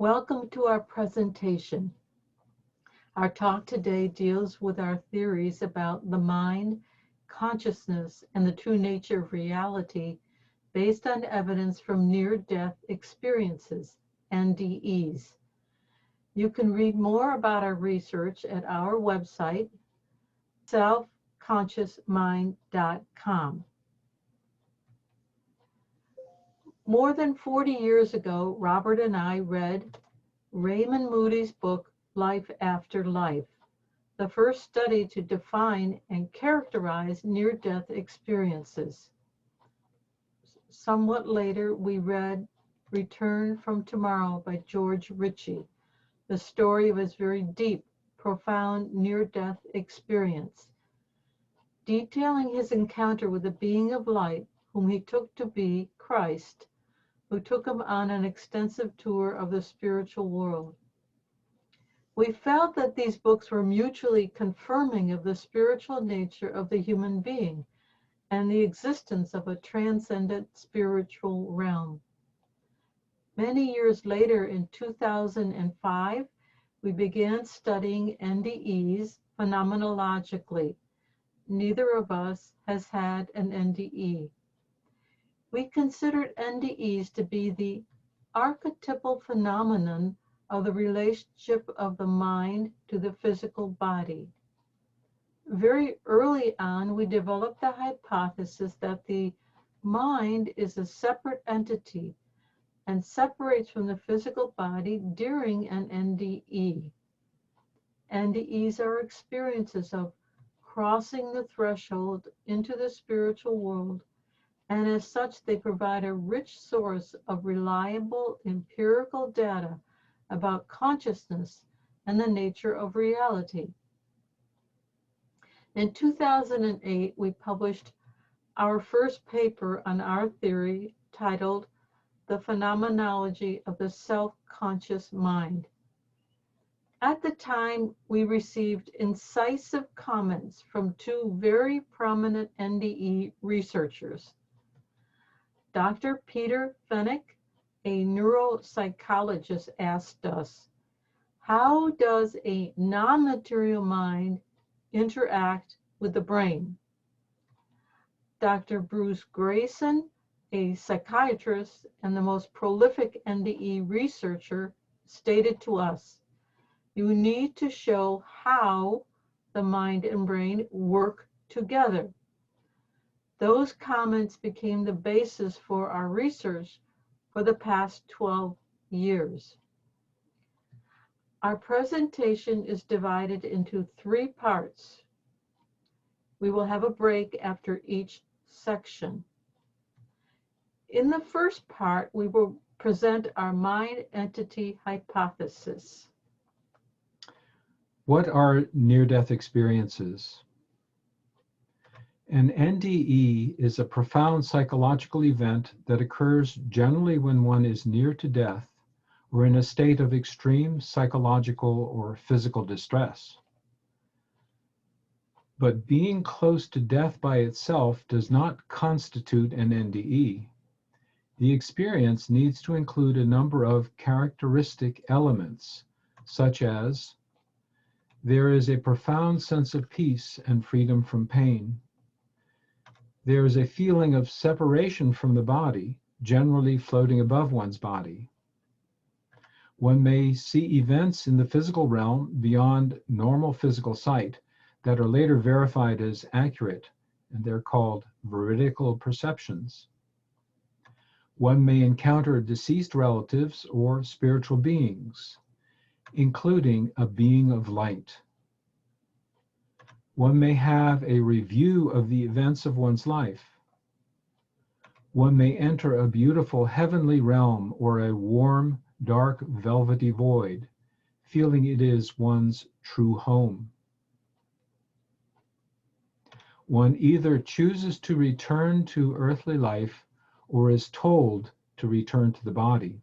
Welcome to our presentation. Our talk today deals with our theories about the mind, consciousness, and the true nature of reality based on evidence from near-death experiences, NDEs. You can read more about our research at our website, selfconsciousmind.com. More than 40 years ago, Robert and I read Raymond Moody's book, Life After Life, the first study to define and characterize near-death experiences. Somewhat later, we read Return from Tomorrow by George Ritchie, the story of his very deep, profound near-death experience, detailing his encounter with a being of light whom he took to be Christ, who took him on an extensive tour of the spiritual world. We felt that these books were mutually confirming of the spiritual nature of the human being and the existence of a transcendent spiritual realm. Many years later, in 2005, we began studying NDEs phenomenologically. Neither of us has had an NDE. We considered NDEs to be the archetypal phenomenon of the relationship of the mind to the physical body. Very early on, we developed the hypothesis that the mind is a separate entity and separates from the physical body during an NDE. NDEs are experiences of crossing the threshold into the spiritual world, and as such, they provide a rich source of reliable empirical data about consciousness and the nature of reality. In 2008, we published our first paper on our theory titled The Phenomenology of the Self-Conscious Mind. At the time, we received incisive comments from two very prominent NDE researchers. Dr. Peter Fennick, a neuropsychologist, asked us, how does a non-material mind interact with the brain? Dr. Bruce Grayson, a psychiatrist and the most prolific NDE researcher, stated to us, you need to show how the mind and brain work together. Those comments became the basis for our research for the past 12 years. Our presentation is divided into 3 parts. We will have a break after each section. In the first part, we will present our mind entity hypothesis. What are near-death experiences? An NDE is a profound psychological event that occurs generally when one is near to death or in a state of extreme psychological or physical distress. But being close to death by itself does not constitute an NDE. The experience needs to include a number of characteristic elements, such as there is a profound sense of peace and freedom from pain. There is a feeling of separation from the body, generally floating above one's body. One may see events in the physical realm beyond normal physical sight that are later verified as accurate, and they're called veridical perceptions. One may encounter deceased relatives or spiritual beings, including a being of light. One may have a review of the events of one's life. One may enter a beautiful heavenly realm or a warm, dark, velvety void, feeling it is one's true home. One either chooses to return to earthly life or is told to return to the body.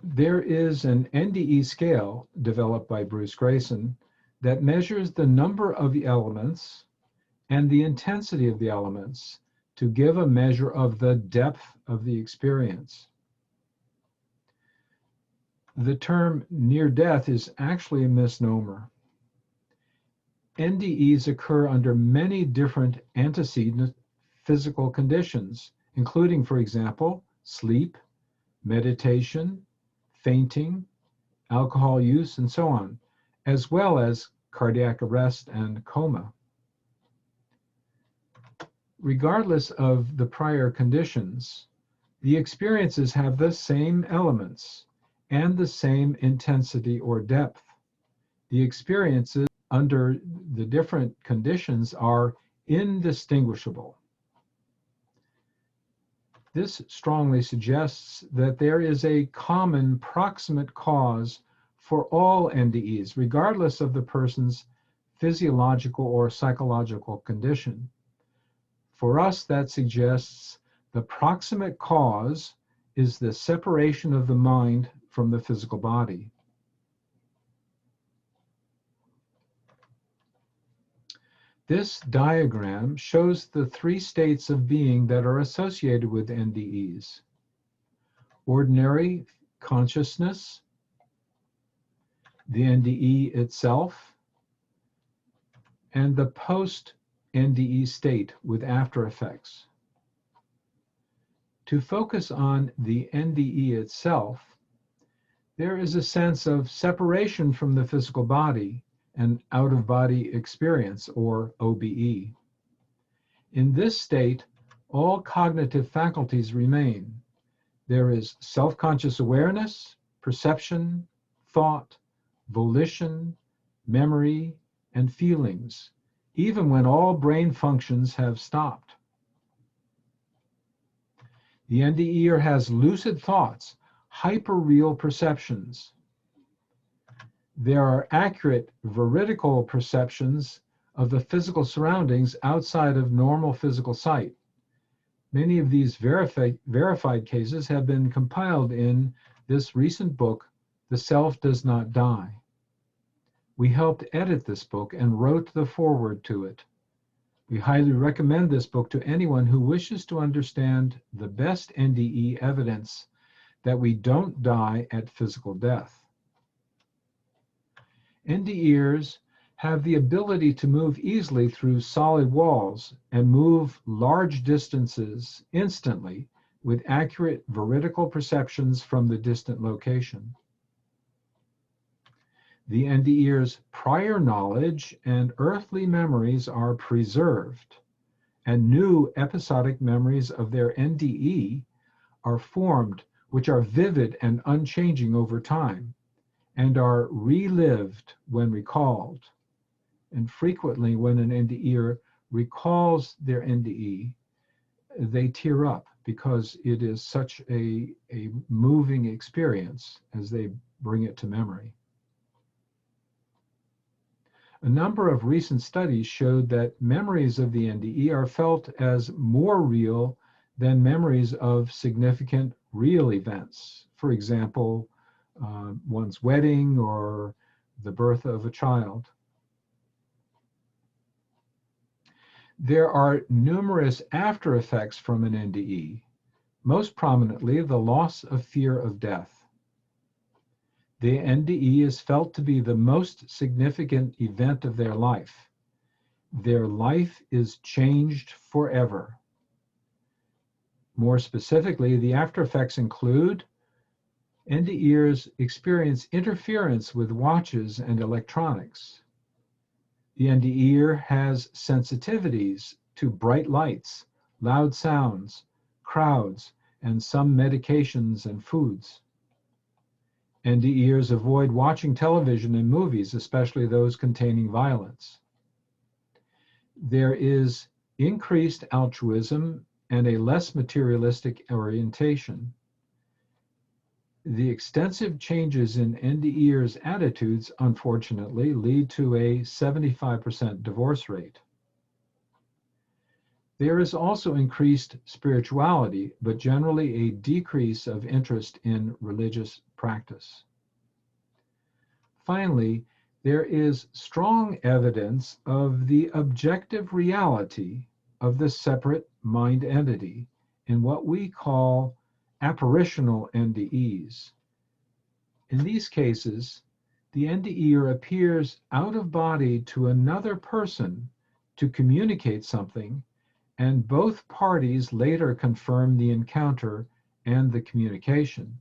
There is an Nde scale developed by Bruce Grayson that measures the number of the elements and the intensity of the elements to give a measure of the depth of the experience. The term near death is actually a misnomer. NDEs occur under many different antecedent physical conditions, including, for example, sleep, meditation, fainting, alcohol use, and so on, as well as cardiac arrest and coma. Regardless of the prior conditions, the experiences have the same elements and the same intensity or depth. The experiences under the different conditions are indistinguishable. This strongly suggests that there is a common proximate cause for all NDEs, regardless of the person's physiological or psychological condition. For us, that suggests the proximate cause is the separation of the mind from the physical body. This diagram shows the three states of being that are associated with NDEs: ordinary consciousness, the NDE itself, and the post-NDE state with after effects. To focus on the NDE itself, there is a sense of separation from the physical body and out-of-body experience, or OBE. In this state, all cognitive faculties remain. There is self-conscious awareness, perception, thought, volition, memory, and feelings, even when all brain functions have stopped. The NDEer has lucid thoughts, hyperreal perceptions. There are accurate veridical perceptions of the physical surroundings outside of normal physical sight. Many of these verified cases have been compiled in this recent book, The Self Does Not Die. We helped edit this book and wrote the foreword to it. We highly recommend this book to anyone who wishes to understand the best NDE evidence that we don't die at physical death. NDEers have the ability to move easily through solid walls and move large distances instantly with accurate veridical perceptions from the distant location. The NDEers' prior knowledge and earthly memories are preserved, and new episodic memories of their NDE are formed, which are vivid and unchanging over time, and are relived when recalled. And frequently when an NDEer recalls their NDE, they tear up because it is such a moving experience as they bring it to memory. A number of recent studies showed that memories of the NDE are felt as more real than memories of significant real events. For example, one's wedding or the birth of a child. There are numerous after effects from an NDE, most prominently the loss of fear of death. The NDE is felt to be the most significant event of their life. Their life is changed forever. More specifically, the after effects include NDEers experience interference with watches and electronics. The NDEer has sensitivities to bright lights, loud sounds, crowds, and some medications and foods. NDEers avoid watching television and movies, especially those containing violence. There is increased altruism and a less materialistic orientation. The extensive changes in NDEers' attitudes, unfortunately, lead to a 75% divorce rate. There is also increased spirituality, but generally a decrease of interest in religious practice. Finally, there is strong evidence of the objective reality of the separate mind entity in what we call apparitional NDEs. In these cases, the NDEer appears out of body to another person to communicate something, and both parties later confirm the encounter and the communication.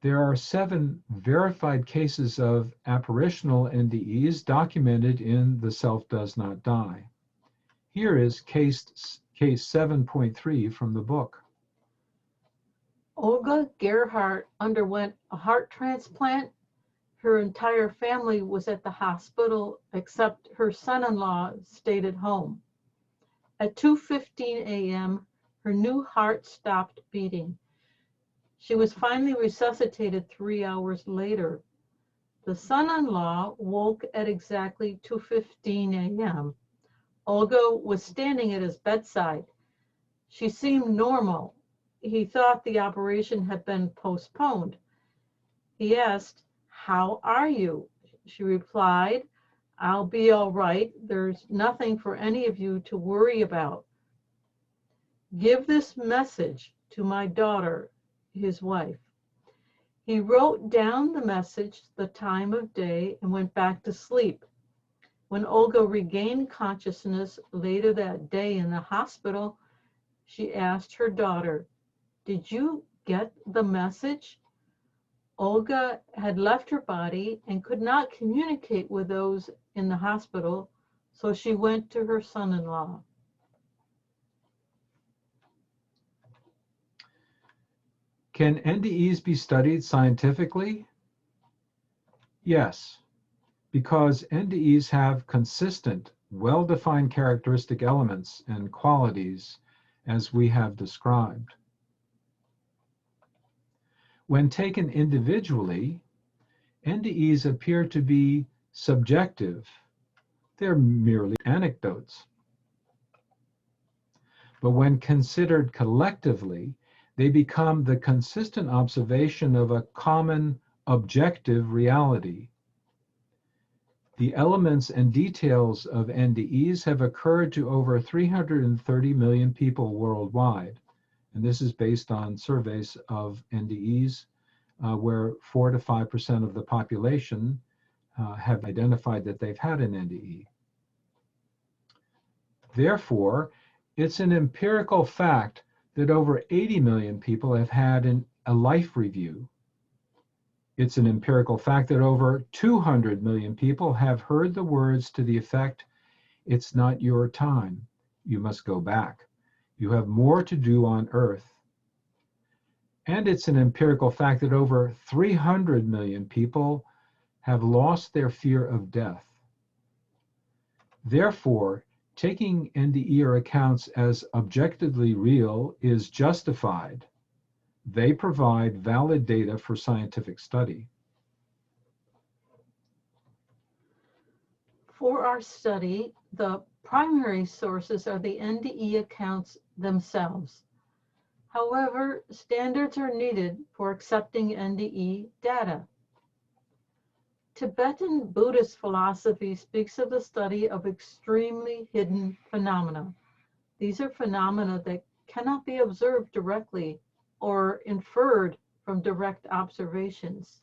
There are 7 verified cases of apparitional NDEs documented in The Self Does Not Die. Here is case 7.3 from the book. Olga Gerhardt underwent a heart transplant. Her entire family was at the hospital except her son-in-law stayed at home. At 2:15 a.m., her new heart stopped beating. She was finally resuscitated 3 hours later. The son-in-law woke at exactly 2:15 a.m. Olga was standing at his bedside. She seemed normal. He thought the operation had been postponed. He asked, "How are you?" She replied, "I'll be all right. There's nothing for any of you to worry about. Give this message to my daughter," his wife. He wrote down the message, the time of day, and went back to sleep. When Olga regained consciousness later that day in the hospital, she asked her daughter, "Did you get the message?" Olga had left her body and could not communicate with those in the hospital, so she went to her son-in-law. Can NDEs be studied scientifically? Yes, because NDEs have consistent, well-defined characteristic elements and qualities as we have described. When taken individually, NDEs appear to be subjective. They're merely anecdotes. But when considered collectively, they become the consistent observation of a common objective reality. The elements and details of NDEs have occurred to over 330 million people worldwide. And this is based on surveys of NDEs where 4 to 5% of the population have identified that they've had an NDE. Therefore, it's an empirical fact that over 80 million people have had a life review. It's an empirical fact that over 200 million people have heard the words to the effect, "It's not your time, you must go back. You have more to do on earth." And it's an empirical fact that over 300 million people have lost their fear of death. Therefore, taking NDEer accounts as objectively real is justified. They provide valid data for scientific study. For our study, the primary sources are the NDE accounts themselves. However, standards are needed for accepting NDE data. Tibetan Buddhist philosophy speaks of the study of extremely hidden phenomena. These are phenomena that cannot be observed directly or inferred from direct observations.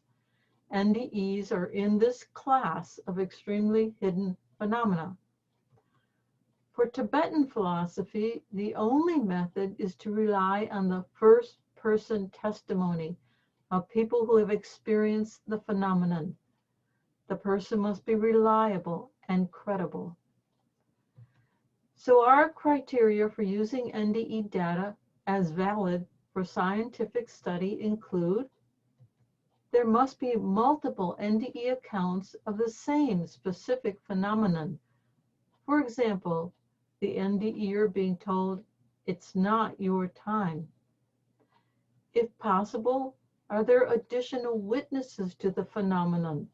NDEs are in this class of extremely hidden phenomena. For Tibetan philosophy, the only method is to rely on the first-person testimony of people who have experienced the phenomenon. The person must be reliable and credible. So our criteria for using NDE data as valid for scientific study include: there must be multiple NDE accounts of the same specific phenomenon. For example, the NDEer being told, "It's not your time." If possible, are there additional witnesses to the phenomenon?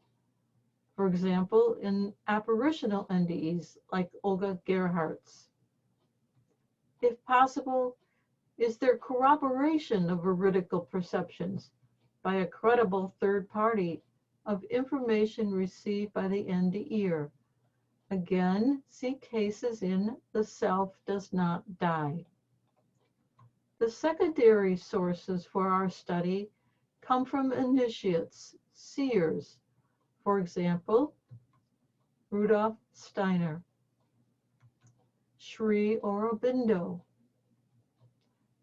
For example, in apparitional NDEs like Olga Gerhardt's. If possible, is there corroboration of veridical perceptions by a credible third party of information received by the NDEer? Again, see cases in The Self Does Not Die. The secondary sources for our study come from initiates, seers, for example, Rudolf Steiner, Sri Aurobindo,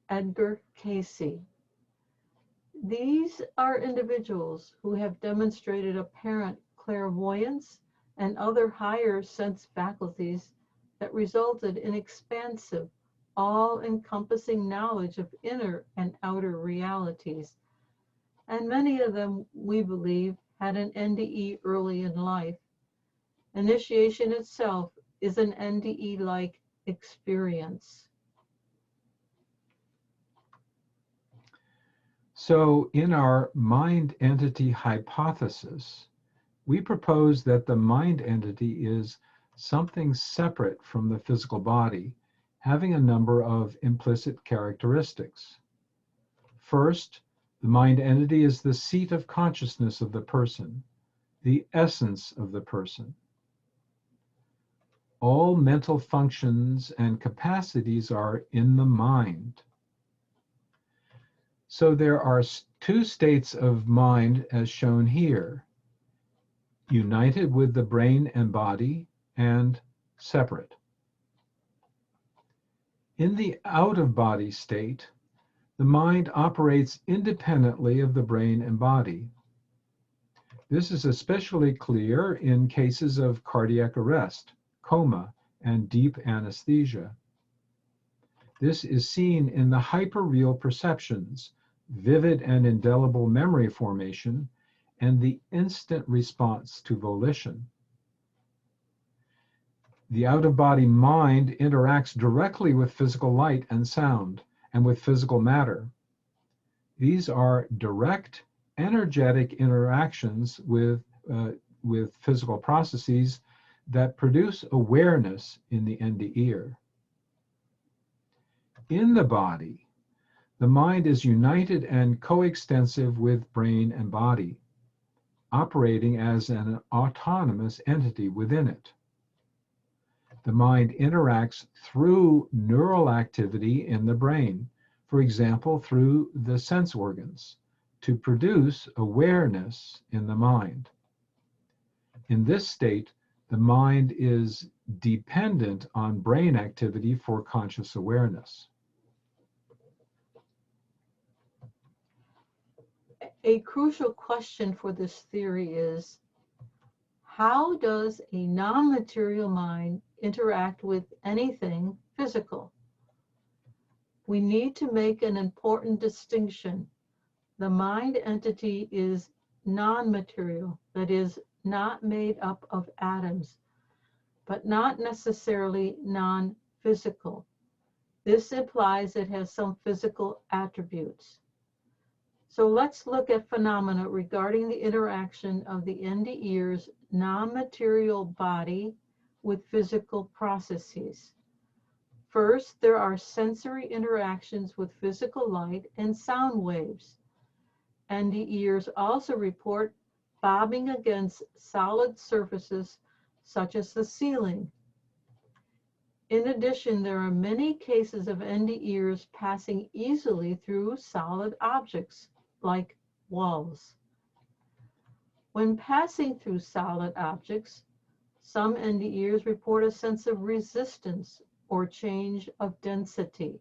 Edgar Cayce. These are individuals who have demonstrated apparent clairvoyance and other higher sense faculties that resulted in expansive, all-encompassing knowledge of inner and outer realities. And many of them, we believe, had an NDE early in life. Initiation itself is an NDE-like experience. So in our mind entity hypothesis, we propose that the mind entity is something separate from the physical body, having a number of implicit characteristics. First, the mind entity is the seat of consciousness of the person, the essence of the person. All mental functions and capacities are in the mind. So there are two states of mind as shown here, united with the brain and body and separate. In the out-of-body state, the mind operates independently of the brain and body. This is especially clear in cases of cardiac arrest, coma, and deep anesthesia. This is seen in the hyperreal perceptions, vivid and indelible memory formation, and the instant response to volition. The out-of-body mind interacts directly with physical light and sound, and with physical matter. These are direct, energetic interactions with physical processes that produce awareness in the NDE. In the body, the mind is united and coextensive with brain and body, operating as an autonomous entity within it. The mind interacts through neural activity in the brain, for example, through the sense organs, to produce awareness in the mind. In this state, the mind is dependent on brain activity for conscious awareness. A crucial question for this theory is, how does a non-material mind interact with anything physical? We need to make an important distinction. The mind entity is non-material, that is, not made up of atoms, but not necessarily non-physical. This implies it has some physical attributes. So let's look at phenomena regarding the interaction of the NDE's non-material body with physical processes. First, there are sensory interactions with physical light and sound waves. NDEs also report bobbing against solid surfaces such as the ceiling. In addition, there are many cases of NDEs passing easily through solid objects like walls. When passing through solid objects, some NDEs report a sense of resistance or change of density.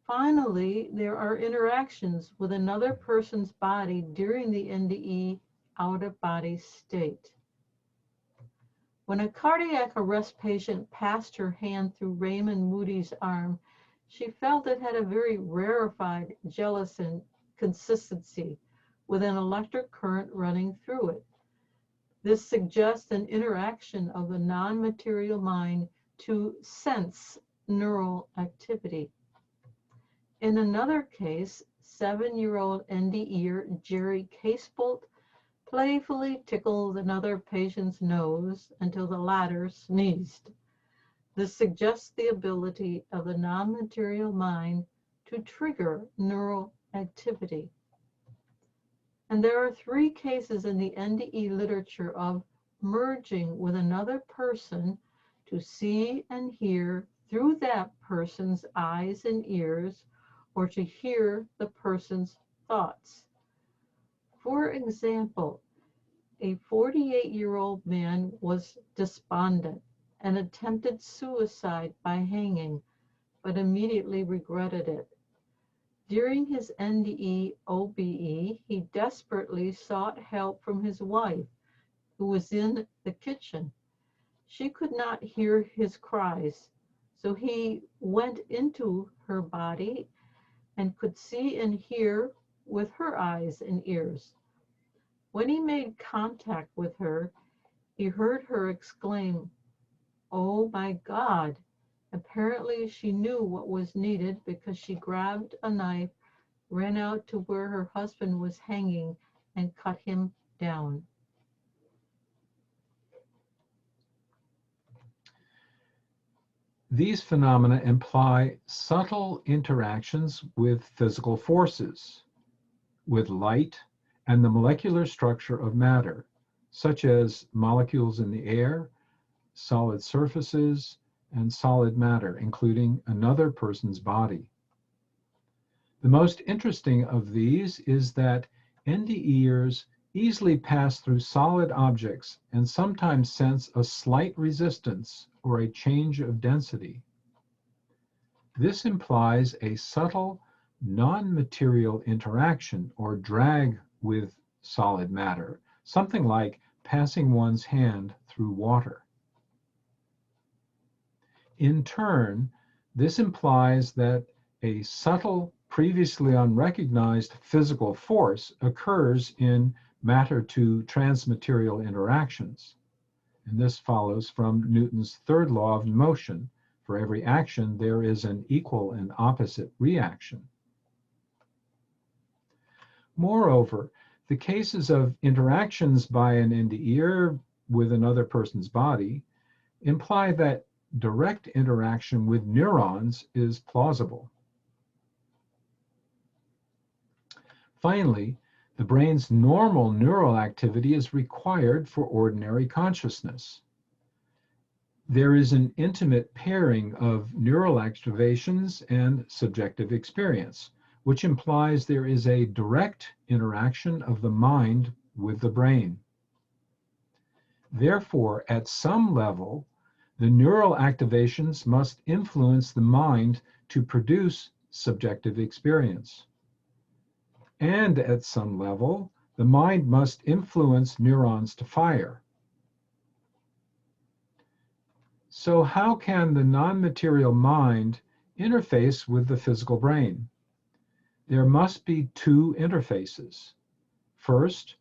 Finally, there are interactions with another person's body during the NDE out-of-body state. When a cardiac arrest patient passed her hand through Raymond Moody's arm, she felt it had a very rarefied gelatin consistency with an electric current running through it. This suggests an interaction of the non-material mind to sense neural activity. In another case, 7-year-old NDE Jerry Casebolt playfully tickled another patient's nose until the latter sneezed. This suggests the ability of the non-material mind to trigger neural activity. And there are 3 cases in the NDE literature of merging with another person to see and hear through that person's eyes and ears, or to hear the person's thoughts. For example, a 48-year-old man was despondent and attempted suicide by hanging, but immediately regretted it. During his NDE OBE, he desperately sought help from his wife, who was in the kitchen. She could not hear his cries, so he went into her body and could see and hear with her eyes and ears. When he made contact with her, he heard her exclaim, "Oh my God!" Apparently, she knew what was needed because she grabbed a knife, ran out to where her husband was hanging, and cut him down. These phenomena imply subtle interactions with physical forces, with light, and the molecular structure of matter, such as molecules in the air, solid surfaces, and solid matter, including another person's body. The most interesting of these is that NDEers easily pass through solid objects and sometimes sense a slight resistance or a change of density. This implies a subtle, non-material interaction or drag with solid matter, something like passing one's hand through water. In turn, this implies that a subtle, previously unrecognized physical force occurs in matter to transmaterial interactions. And this follows from Newton's third law of motion. For every action, there is an equal and opposite reaction. Moreover, the cases of interactions by an NDEer with another person's body imply that direct interaction with neurons is plausible. Finally, the brain's normal neural activity is required for ordinary consciousness. There is an intimate pairing of neural activations and subjective experience, which implies there is a direct interaction of the mind with the brain. Therefore, at some level, the neural activations must influence the mind to produce subjective experience. And at some level, the mind must influence neurons to fire. So how can the non-material mind interface with the physical brain? There must be two interfaces. First,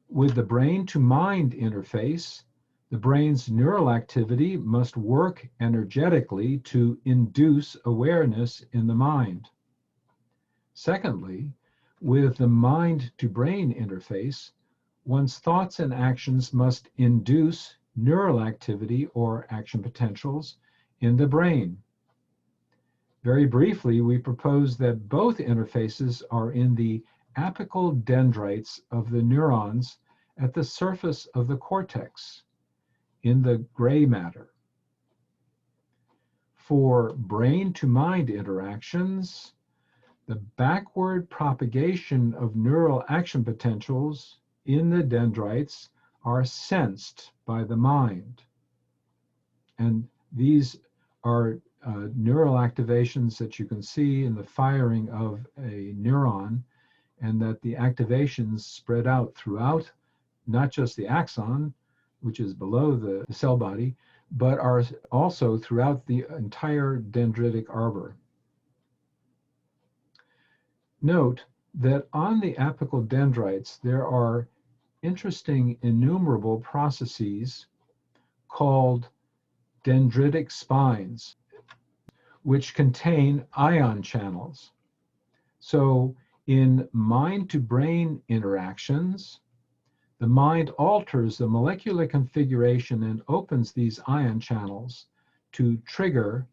with the brain to mind interface, the brain's neural activity must work energetically to induce awareness in the mind. Secondly, with the mind to brain interface, one's thoughts and actions must induce neural activity or action potentials in the brain. Very briefly, we propose that both interfaces are in the apical dendrites of the neurons at the surface of the cortex, in the gray matter. For brain to mind interactions, the backward propagation of neural action potentials in the dendrites are sensed by the mind. And these are neural activations that you can see in the firing of a neuron, and that the activations spread out throughout, not just the axon, which is below the cell body, but are also throughout the entire dendritic arbor. Note that on the apical dendrites, there are interesting innumerable processes called dendritic spines, which contain ion channels. So in mind-to-brain interactions, the mind alters the molecular configuration and opens these ion channels to trigger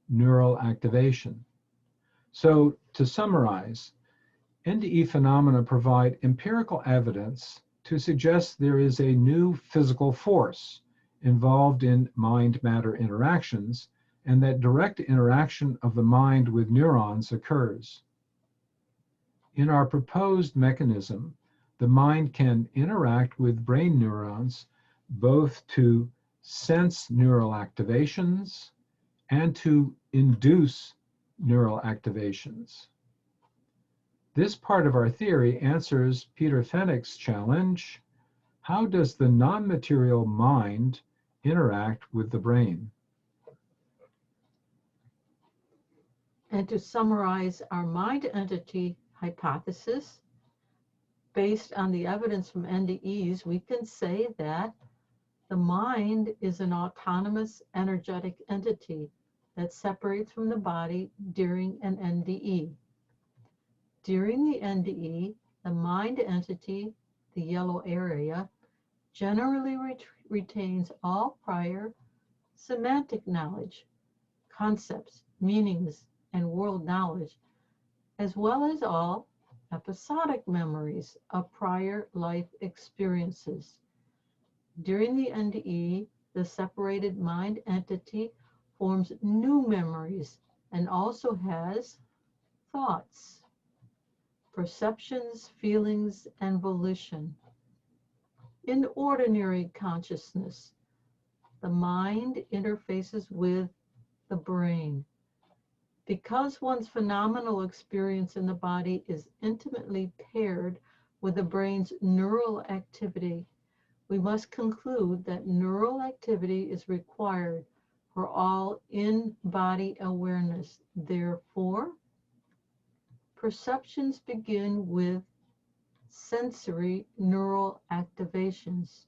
neural activation. So to summarize, NDE phenomena provide empirical evidence to suggest there is a new physical force involved in mind-matter interactions, and that direct interaction of the mind with neurons occurs. In our proposed mechanism, the mind can interact with brain neurons both to sense neural activations and to induce neural activations. This part of our theory answers Peter Fenwick's challenge: how does the non-material mind interact with the brain? And to summarize our mind entity hypothesis, based on the evidence from NDEs, we can say that the mind is an autonomous energetic entity that separates from the body during an NDE. During the NDE, the mind entity, the yellow area, generally retains all prior semantic knowledge, concepts, meanings, and world knowledge, as well as all episodic memories of prior life experiences. During the NDE, the separated mind entity forms new memories and also has thoughts, perceptions, feelings, and volition. In ordinary consciousness, the mind interfaces with the brain. Because one's phenomenal experience in the body is intimately paired with the brain's neural activity, we must conclude that neural activity is required for all in-body awareness. Therefore, perceptions begin with sensory neural activations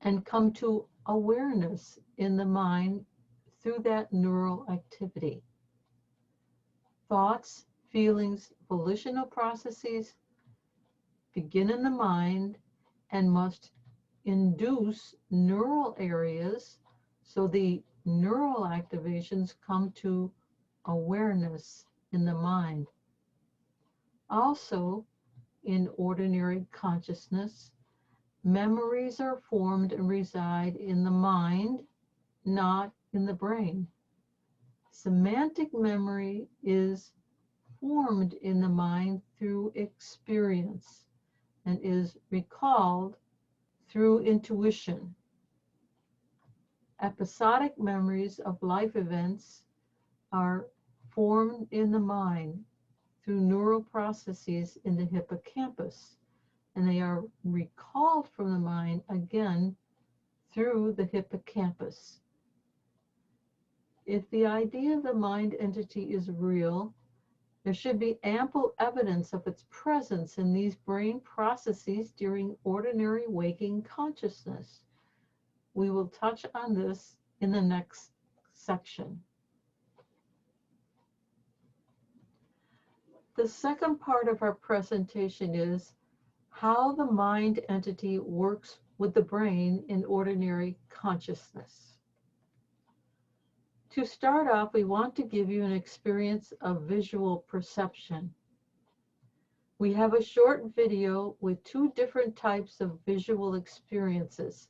and come to awareness in the mind through that neural activity. Thoughts, feelings, volitional processes begin in the mind and must induce neural areas so the neural activations come to awareness in the mind. Also, in ordinary consciousness, memories are formed and reside in the mind, not in the brain. Semantic memory is formed in the mind through experience and is recalled through intuition. Episodic memories of life events are formed in the mind through neural processes in the hippocampus, and they are recalled from the mind again through the hippocampus. If the idea of the mind entity is real, there should be ample evidence of its presence in these brain processes during ordinary waking consciousness. We will touch on this in the next section. The second part of our presentation is how the mind entity works with the brain in ordinary consciousness. To start off, we want to give you an experience of visual perception. We have a short video with two different types of visual experiences,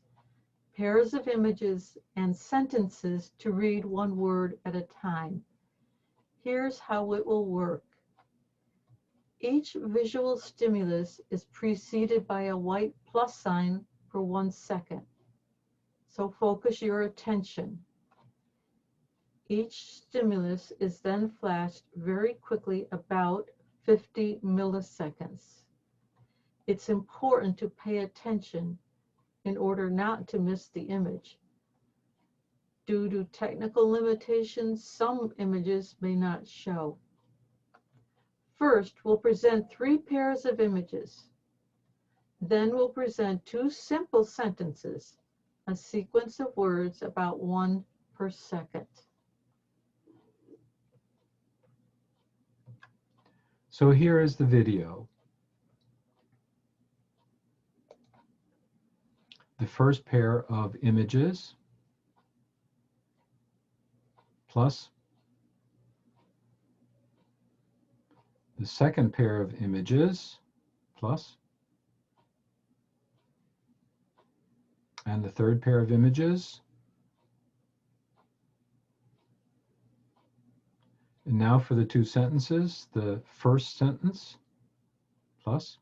pairs of images and sentences to read one word at a time. Here's how it will work. Each visual stimulus is preceded by a white plus sign for 1 second. So focus your attention. Each stimulus is then flashed very quickly, about 50 milliseconds. It's important to pay attention in order not to miss the image. Due to technical limitations, some images may not show. First, we'll present 3 pairs of images. Then we'll present 2 simple sentences, a sequence of words about 1 per second. So here is the video. The first pair of images plus the second pair of images plus and the third pair of images. And now for the 2 sentences, the first sentence plus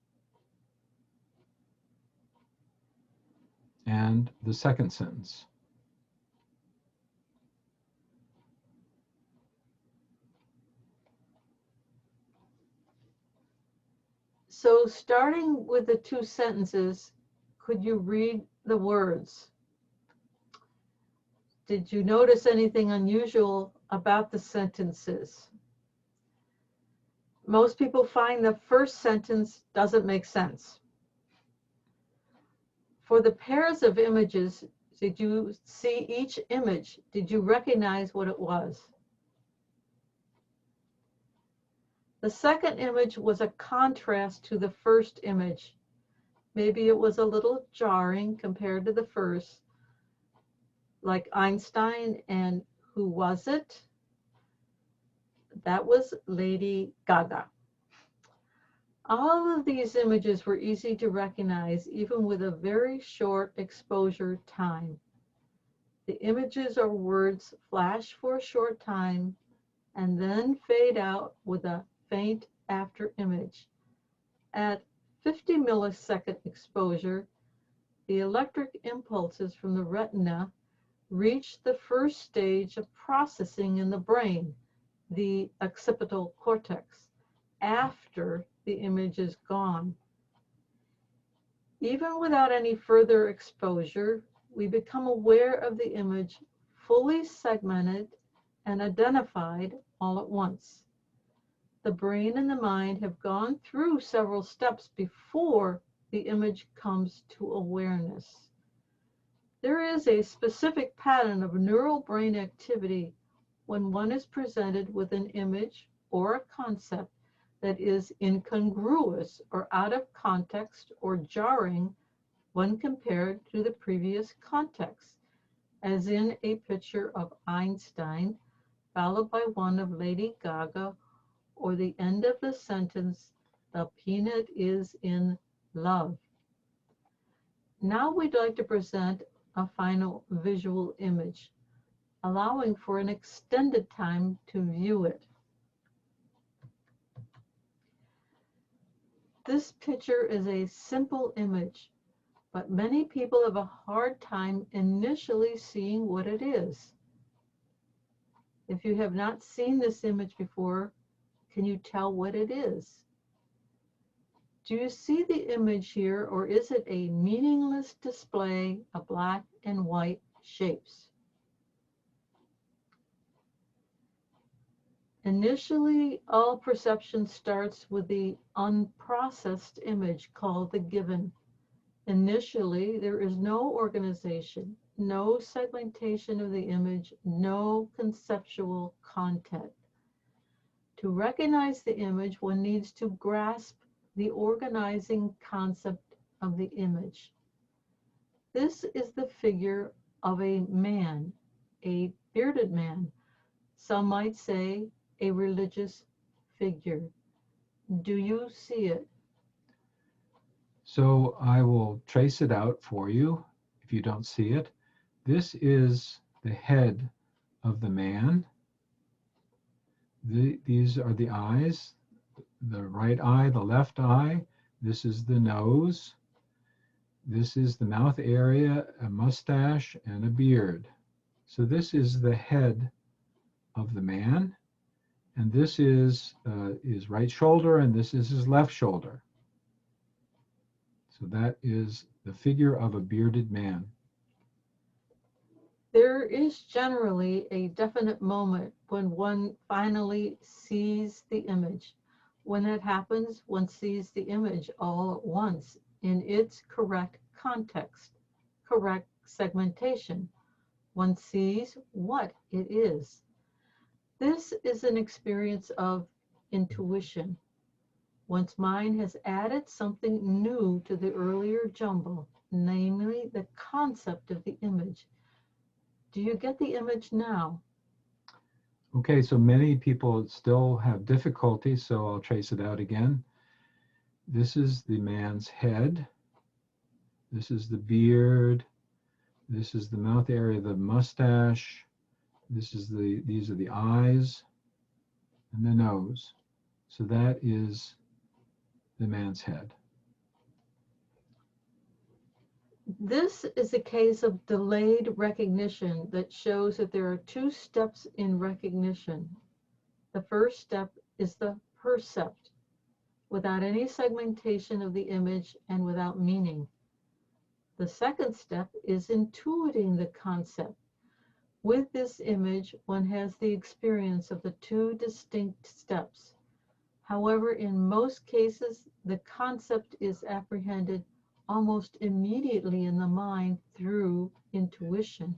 and the second sentence. So starting with the two sentences, could you read the words? Did you notice anything unusual about the sentences? Most people find the first sentence doesn't make sense. For the pairs of images, did you see each image? Did you recognize what it was? The second image was a contrast to the first image. Maybe it was a little jarring compared to the first, like Einstein and who was it? That was Lady Gaga. All of these images were easy to recognize, even with a very short exposure time. The images or words flash for a short time and then fade out with a faint after image. At 50 millisecond exposure, the electric impulses from the retina reach the first stage of processing in the brain, the occipital cortex, after the image is gone. Even without any further exposure, we become aware of the image fully segmented and identified all at once. The brain and the mind have gone through several steps before the image comes to awareness. There is a specific pattern of neural brain activity when one is presented with an image or a concept that is incongruous or out of context or jarring when compared to the previous context, as in a picture of Einstein, followed by one of Lady Gaga, or the end of the sentence, "The peanut is in love." Now we'd like to present a final visual image, allowing for an extended time to view it. This picture is a simple image, but many people have a hard time initially seeing what it is. If you have not seen this image before, can you tell what it is? Do you see the image here, or is it a meaningless display of black and white shapes? Initially, all perception starts with the unprocessed image called the given. Initially, there is no organization, no segmentation of the image, no conceptual content. To recognize the image, one needs to grasp the organizing concept of the image. This is the figure of a man, a bearded man. Some might say a religious figure. Do you see it? So I will trace it out for you if you don't see it. This is the head of the man. These are the eyes, the right eye, the left eye. This is the nose. This is the mouth area, a mustache, and a beard. So this is the head of the man. And this is his right shoulder, and this is his left shoulder. So that is the figure of a bearded man. There is generally a definite moment when one finally sees the image. When that happens, one sees the image all at once in its correct context, correct segmentation. One sees what it is. This is an experience of intuition. One's mind has added something new to the earlier jumble, namely the concept of the image. Do you get the image now? Okay, so many people still have difficulty, so I'll trace it out again. This is the man's head. This is the beard. This is the mouth area, the mustache. These are the eyes and the nose. So that is the man's head. This is a case of delayed recognition that shows that there are two steps in recognition. The first step is the percept, without any segmentation of the image and without meaning. The second step is intuiting the concept. With this image, one has the experience of the two distinct steps. However, in most cases, the concept is apprehended almost immediately in the mind through intuition.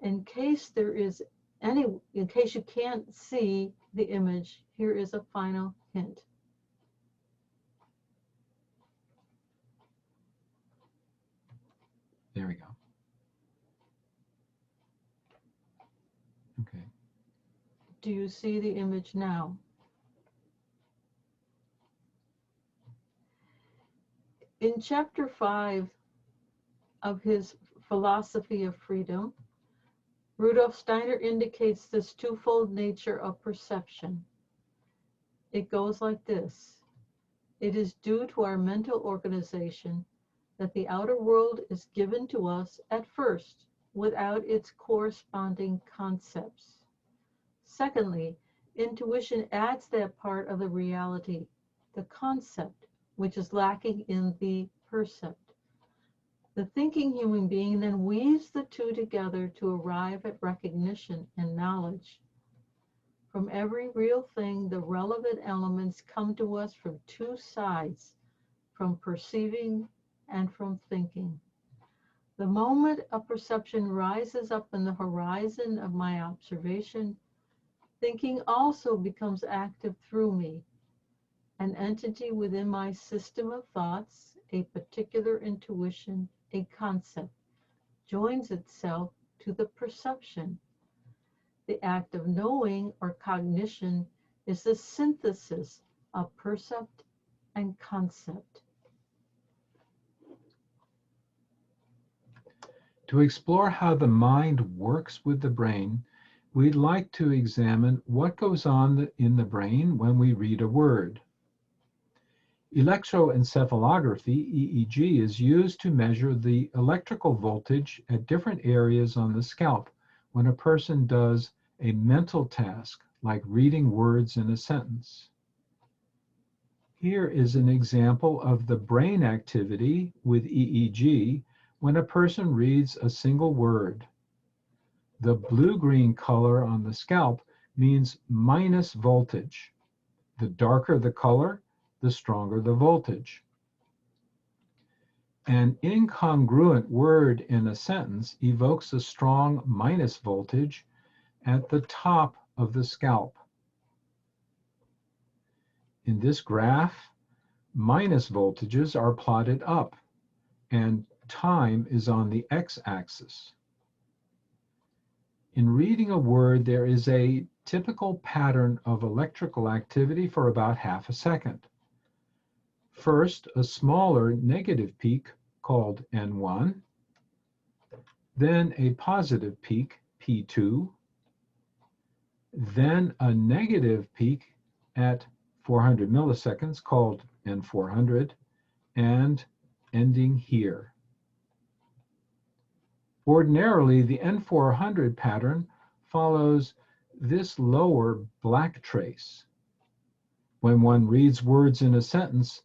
In case you can't see the image, here is a final hint. There we go. Okay. Do you see the image now? In chapter 5 of his Philosophy of Freedom, Rudolf Steiner indicates this twofold nature of perception. It goes like this. It is due to our mental organization that the outer world is given to us at first without its corresponding concepts. Secondly, intuition adds that part of the reality, the concept, which is lacking in the percept. The thinking human being then weaves the two together to arrive at recognition and knowledge. From every real thing, the relevant elements come to us from two sides, from perceiving and from thinking. The moment a perception rises up in the horizon of my observation, thinking also becomes active through me. An entity within my system of thoughts, a particular intuition, a concept, joins itself to the perception. The act of knowing or cognition is the synthesis of percept and concept. To explore how the mind works with the brain, we'd like to examine what goes on in the brain when we read a word. Electroencephalography, EEG, is used to measure the electrical voltage at different areas on the scalp when a person does a mental task, like reading words in a sentence. Here is an example of the brain activity with EEG when a person reads a single word. The blue-green color on the scalp means minus voltage. The darker the color, the stronger the voltage. An incongruent word in a sentence evokes a strong minus voltage at the top of the scalp. In this graph, minus voltages are plotted up, and time is on the x-axis. In reading a word, there is a typical pattern of electrical activity for about half a second. First, a smaller negative peak called N1, then a positive peak, P2, then a negative peak at 400 milliseconds called N400, and ending here. Ordinarily, the N400 pattern follows this lower black trace. When one reads words in a sentence,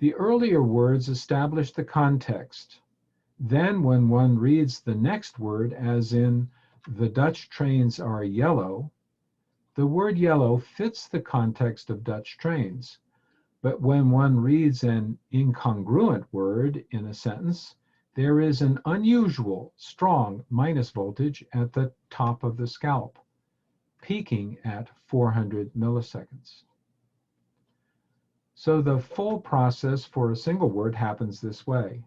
the earlier words establish the context. Then when one reads the next word, as in "the Dutch trains are yellow," the word yellow fits the context of Dutch trains. But when one reads an incongruent word in a sentence, there is an unusual, strong minus voltage at the top of the scalp, peaking at 400 milliseconds. So the full process for a single word happens this way.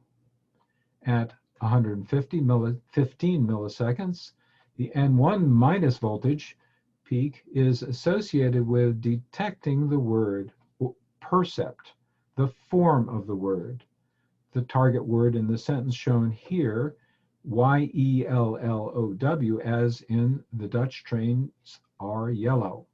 At 15 milliseconds, the N1 minus voltage peak is associated with detecting the word percept, the form of the word. The target word in the sentence shown here, Y-E-L-L-O-W, as in "the Dutch trains are yellow."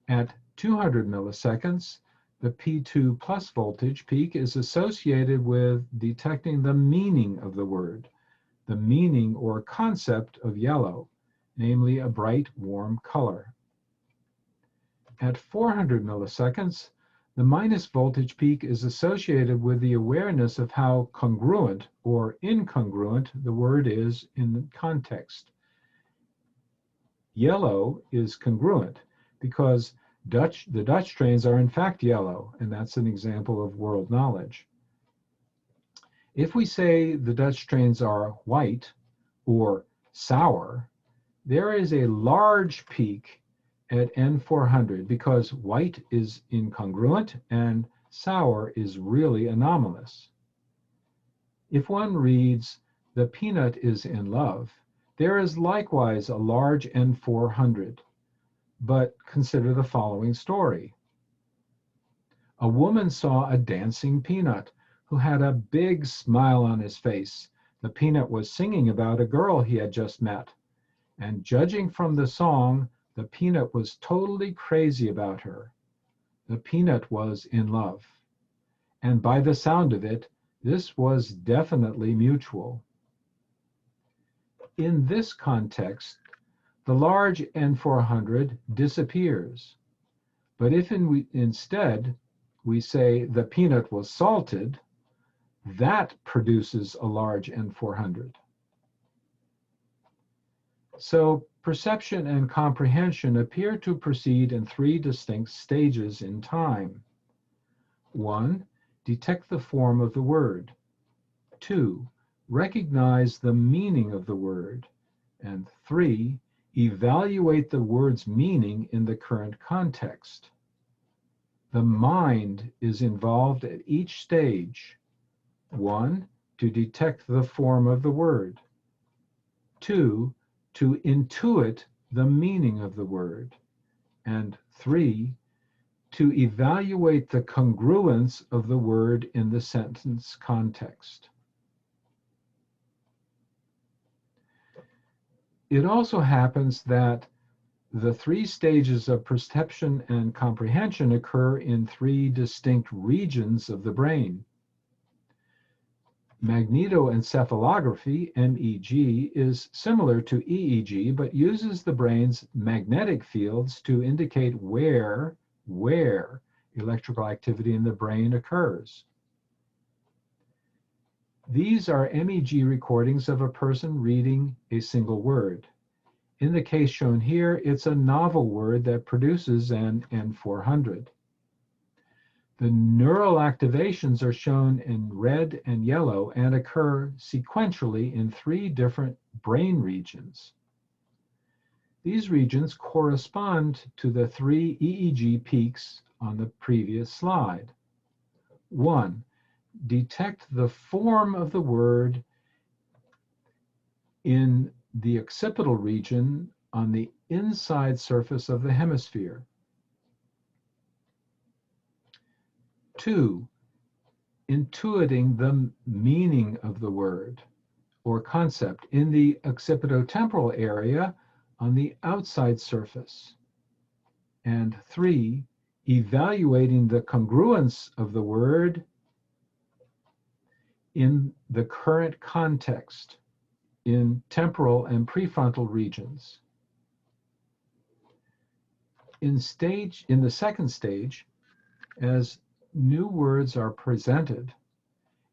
At 200 milliseconds, The P2 plus voltage peak is associated with detecting the meaning of the word, the meaning or concept of yellow, namely a bright, warm color. At 400 milliseconds, the minus voltage peak is associated with the awareness of how congruent or incongruent the word is in the context. Yellow is congruent because the Dutch trains are in fact yellow, and that's an example of world knowledge. If we say the Dutch trains are white or sour, there is a large peak at N400 because white is incongruent and sour is really anomalous. If one reads, "The peanut is in love," there is likewise a large N400. But consider the following story. A woman saw a dancing peanut who had a big smile on his face. The peanut was singing about a girl he had just met. And judging from the song, the peanut was totally crazy about her. The peanut was in love. And by the sound of it, this was definitely mutual. In this context, the large N400 disappears. But if instead we say the peanut was salted, that produces a large N400. So perception and comprehension appear to proceed in three distinct stages in time. 1, detect the form of the word. 2, recognize the meaning of the word. And 3, evaluate the word's meaning in the current context. The mind is involved at each stage. 1, to detect the form of the word. 2, to intuit the meaning of the word. And 3, to evaluate the congruence of the word in the sentence context. It also happens that the three stages of perception and comprehension occur in three distinct regions of the brain. Magnetoencephalography, MEG, is similar to EEG, but uses the brain's magnetic fields to indicate where electrical activity in the brain occurs. These are MEG recordings of a person reading a single word. In the case shown here, it's a novel word that produces an N400. The neural activations are shown in red and yellow and occur sequentially in three different brain regions. These regions correspond to the three EEG peaks on the previous slide. 1, detect the form of the word in the occipital region on the inside surface of the hemisphere. 2, intuiting the meaning of the word or concept in the occipitotemporal area on the outside surface. And 3, evaluating the congruence of the word in the current context in temporal and prefrontal regions. In the second stage, as new words are presented,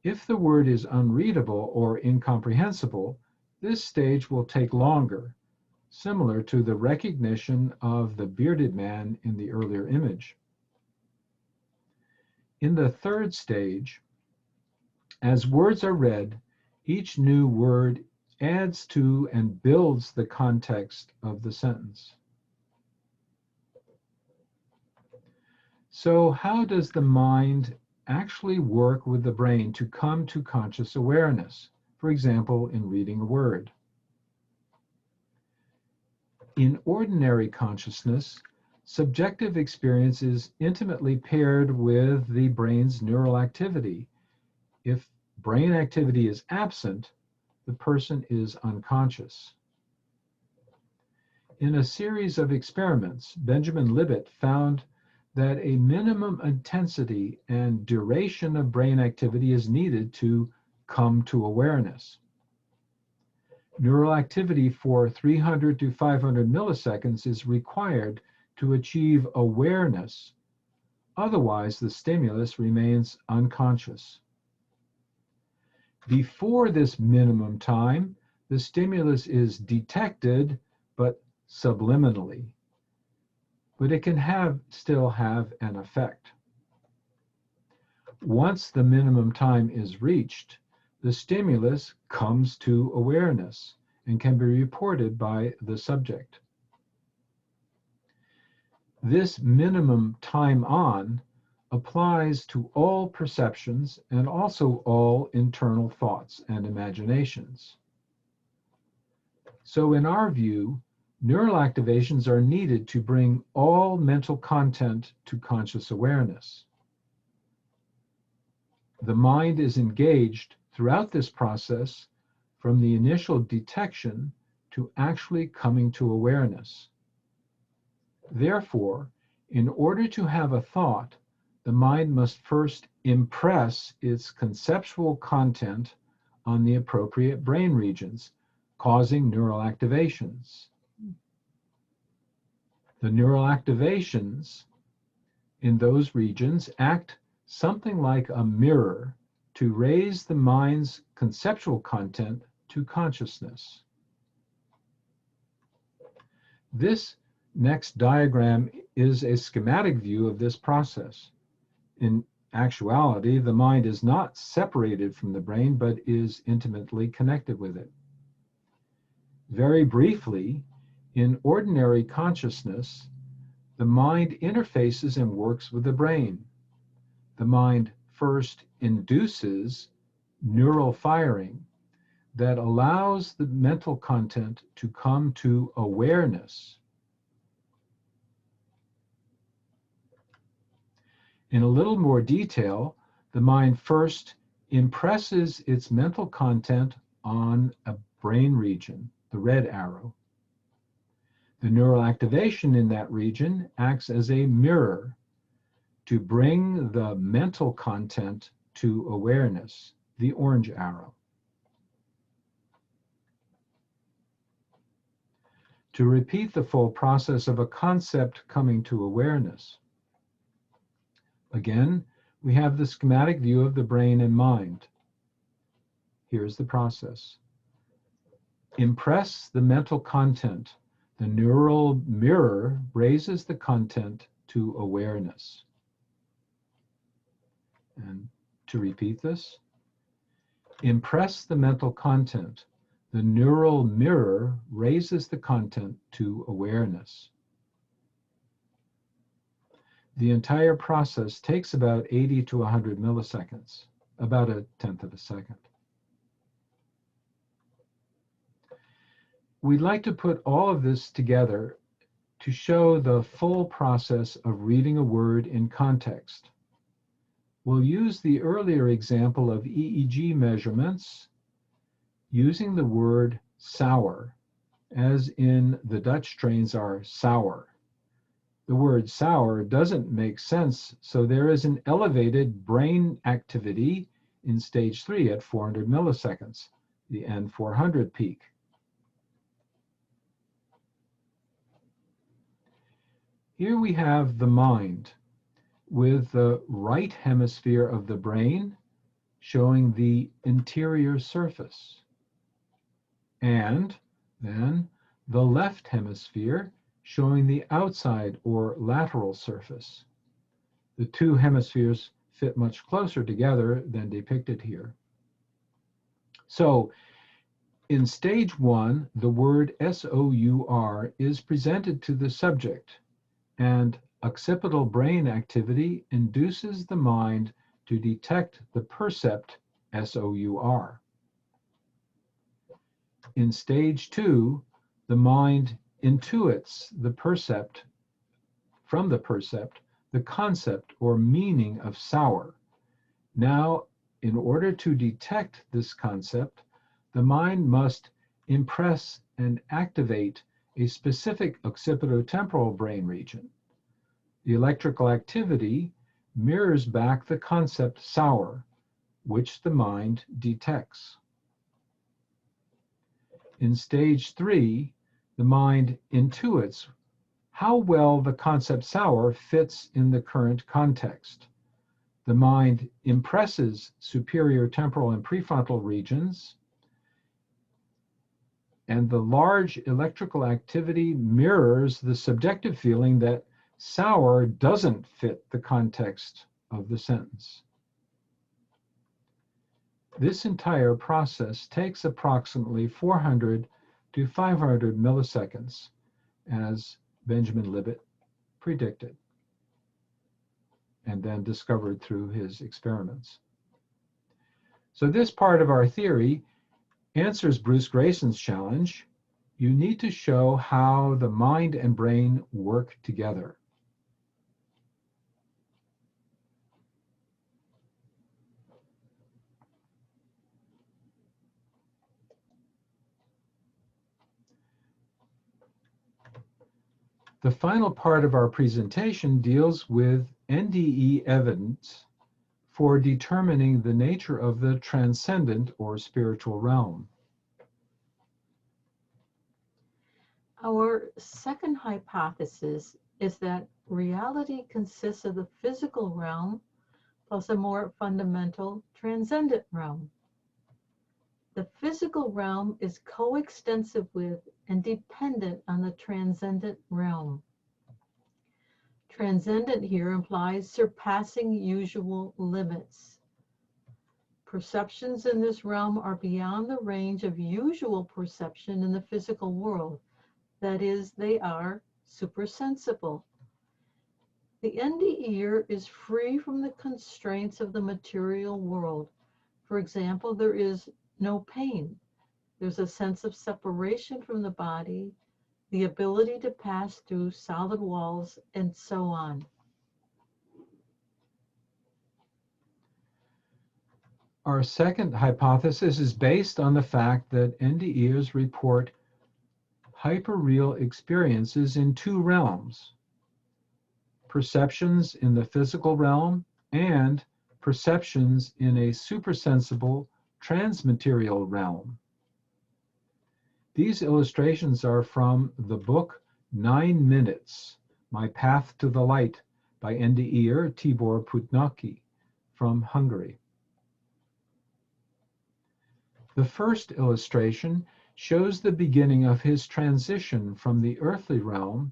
if the word is unreadable or incomprehensible, this stage will take longer, similar to the recognition of the bearded man in the earlier image. In the third stage, as words are read, each new word adds to and builds the context of the sentence. So how does the mind actually work with the brain to come to conscious awareness, for example, in reading a word? In ordinary consciousness, subjective experience is intimately paired with the brain's neural activity. If brain activity is absent, the person is unconscious. In a series of experiments, Benjamin Libet found that a minimum intensity and duration of brain activity is needed to come to awareness. Neural activity for 300 to 500 milliseconds is required to achieve awareness. Otherwise, the stimulus remains unconscious. Before this minimum time, the stimulus is detected, but subliminally. But it can still have an effect. Once the minimum time is reached, the stimulus comes to awareness and can be reported by the subject. This minimum time on applies to all perceptions and also all internal thoughts and imaginations. So in our view, neural activations are needed to bring all mental content to conscious awareness. The mind is engaged throughout this process from the initial detection to actually coming to awareness. Therefore, in order to have a thought, the mind must first impress its conceptual content on the appropriate brain regions, causing neural activations. The neural activations in those regions act something like a mirror to raise the mind's conceptual content to consciousness. This next diagram is a schematic view of this process. In actuality, the mind is not separated from the brain, but is intimately connected with it. Very briefly, in ordinary consciousness, the mind interfaces and works with the brain. The mind first induces neural firing that allows the mental content to come to awareness. In a little more detail, the mind first impresses its mental content on a brain region, the red arrow. The neural activation in that region acts as a mirror to bring the mental content to awareness, the orange arrow. To repeat the full process of a concept coming to awareness, again, we have the schematic view of the brain and mind. Here's the process. Impress the mental content. The neural mirror raises the content to awareness. And to repeat this, impress the mental content. The neural mirror raises the content to awareness. The entire process takes about 80 to 100 milliseconds, about a tenth of a second. We'd like to put all of this together to show the full process of reading a word in context. We'll use the earlier example of EEG measurements using the word sour, as in the Dutch trains are sour. The word sour doesn't make sense, so there is an elevated brain activity in stage 3 at 400 milliseconds, the N400 peak. Here we have the mind with the right hemisphere of the brain showing the interior surface, and then the left hemisphere showing the outside or lateral surface. The two hemispheres fit much closer together than depicted here. So in stage 1, the word SOUR is presented to the subject, and occipital brain activity induces the mind to detect the percept SOUR. In stage 2, the mind intuits the percept, from the percept, the concept or meaning of sour. Now, in order to detect this concept, the mind must impress and activate a specific occipitotemporal brain region. The electrical activity mirrors back the concept sour, which the mind detects. In stage 3, the mind intuits how well the concept sour fits in the current context. The mind impresses superior temporal and prefrontal regions, and the large electrical activity mirrors the subjective feeling that sour doesn't fit the context of the sentence. This entire process takes approximately 400 to 500 milliseconds, as Benjamin Libet predicted, and then discovered through his experiments. So this part of our theory answers Bruce Grayson's challenge. You need to show how the mind and brain work together. The final part of our presentation deals with NDE evidence for determining the nature of the transcendent or spiritual realm. Our second hypothesis is that reality consists of the physical realm plus a more fundamental transcendent realm. The physical realm is coextensive with and dependent on the transcendent realm. Transcendent here implies surpassing usual limits. Perceptions in this realm are beyond the range of usual perception in the physical world. That is, they are supersensible. The NDEer is free from the constraints of the material world. For example, there is no pain. There's a sense of separation from the body, the ability to pass through solid walls, and so on. Our second hypothesis is based on the fact that NDEers report hyperreal experiences in two realms: perceptions in the physical realm and perceptions in a supersensible transmaterial realm. These illustrations are from the book 9 Minutes, My Path to the Light by NDEer Tibor Putnaki from Hungary. The first illustration shows the beginning of his transition from the earthly realm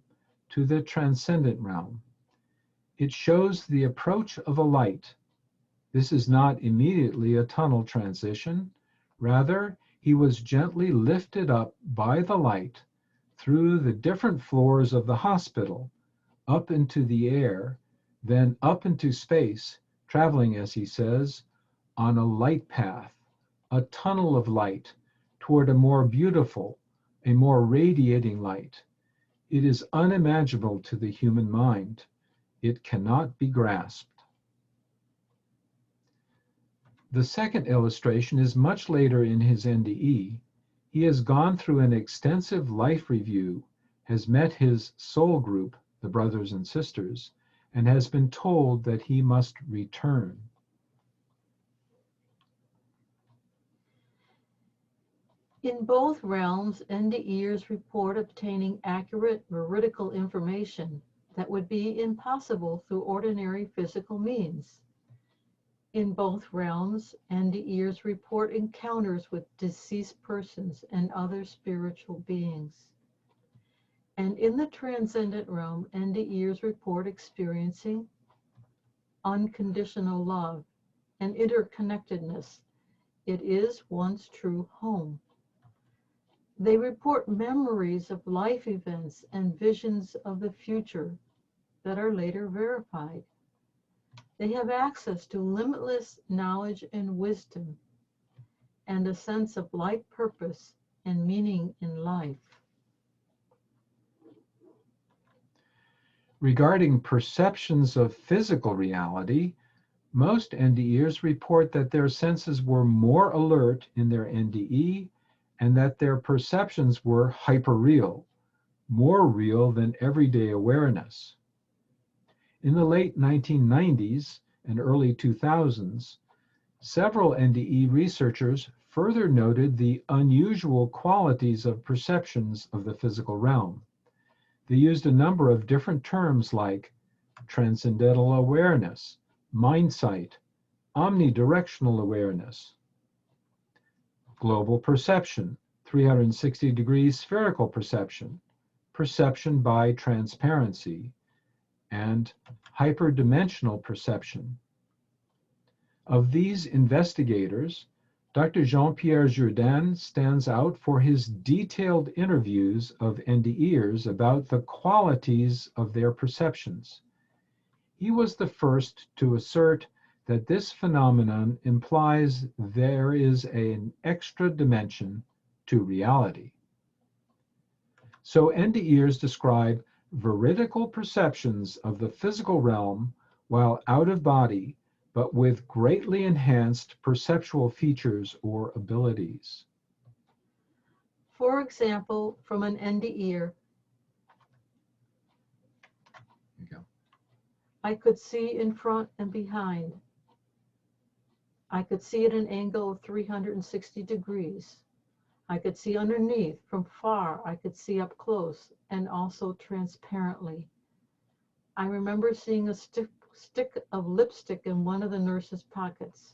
to the transcendent realm. It shows the approach of a light. This is not immediately a tunnel transition. Rather, he was gently lifted up by the light through the different floors of the hospital, up into the air, then up into space, traveling, as he says, on a light path, a tunnel of light toward a more beautiful, a more radiating light. It is unimaginable to the human mind. It cannot be grasped. The second illustration is much later in his NDE. He has gone through an extensive life review, has met his soul group, the brothers and sisters, and has been told that he must return. In both realms, NDEers report obtaining accurate veridical information that would be impossible through ordinary physical means. In both realms, NDEers report encounters with deceased persons and other spiritual beings. And in the transcendent realm, NDEers report experiencing unconditional love and interconnectedness. It is one's true home. They report memories of life events and visions of the future that are later verified. They have access to limitless knowledge and wisdom, and a sense of life purpose and meaning in life. Regarding perceptions of physical reality, most NDEers report that their senses were more alert in their NDE and that their perceptions were hyperreal, more real than everyday awareness. In the late 1990s and early 2000s, several NDE researchers further noted the unusual qualities of perceptions of the physical realm. They used a number of different terms like transcendental awareness, mindsight, omnidirectional awareness, global perception, 360-degree spherical perception, perception by transparency, and hyperdimensional perception. Of these investigators, Dr. Jean-Pierre Jourdain stands out for his detailed interviews of NDEers about the qualities of their perceptions. He was the first to assert that this phenomenon implies there is an extra dimension to reality. So NDEers describe veridical perceptions of the physical realm while out of body, but with greatly enhanced perceptual features or abilities. For example, from an NDEer, I could see in front and behind. I could see at an angle of 360 degrees. I could see underneath from far. I could see up close and also transparently. I remember seeing a stick of lipstick in one of the nurse's pockets.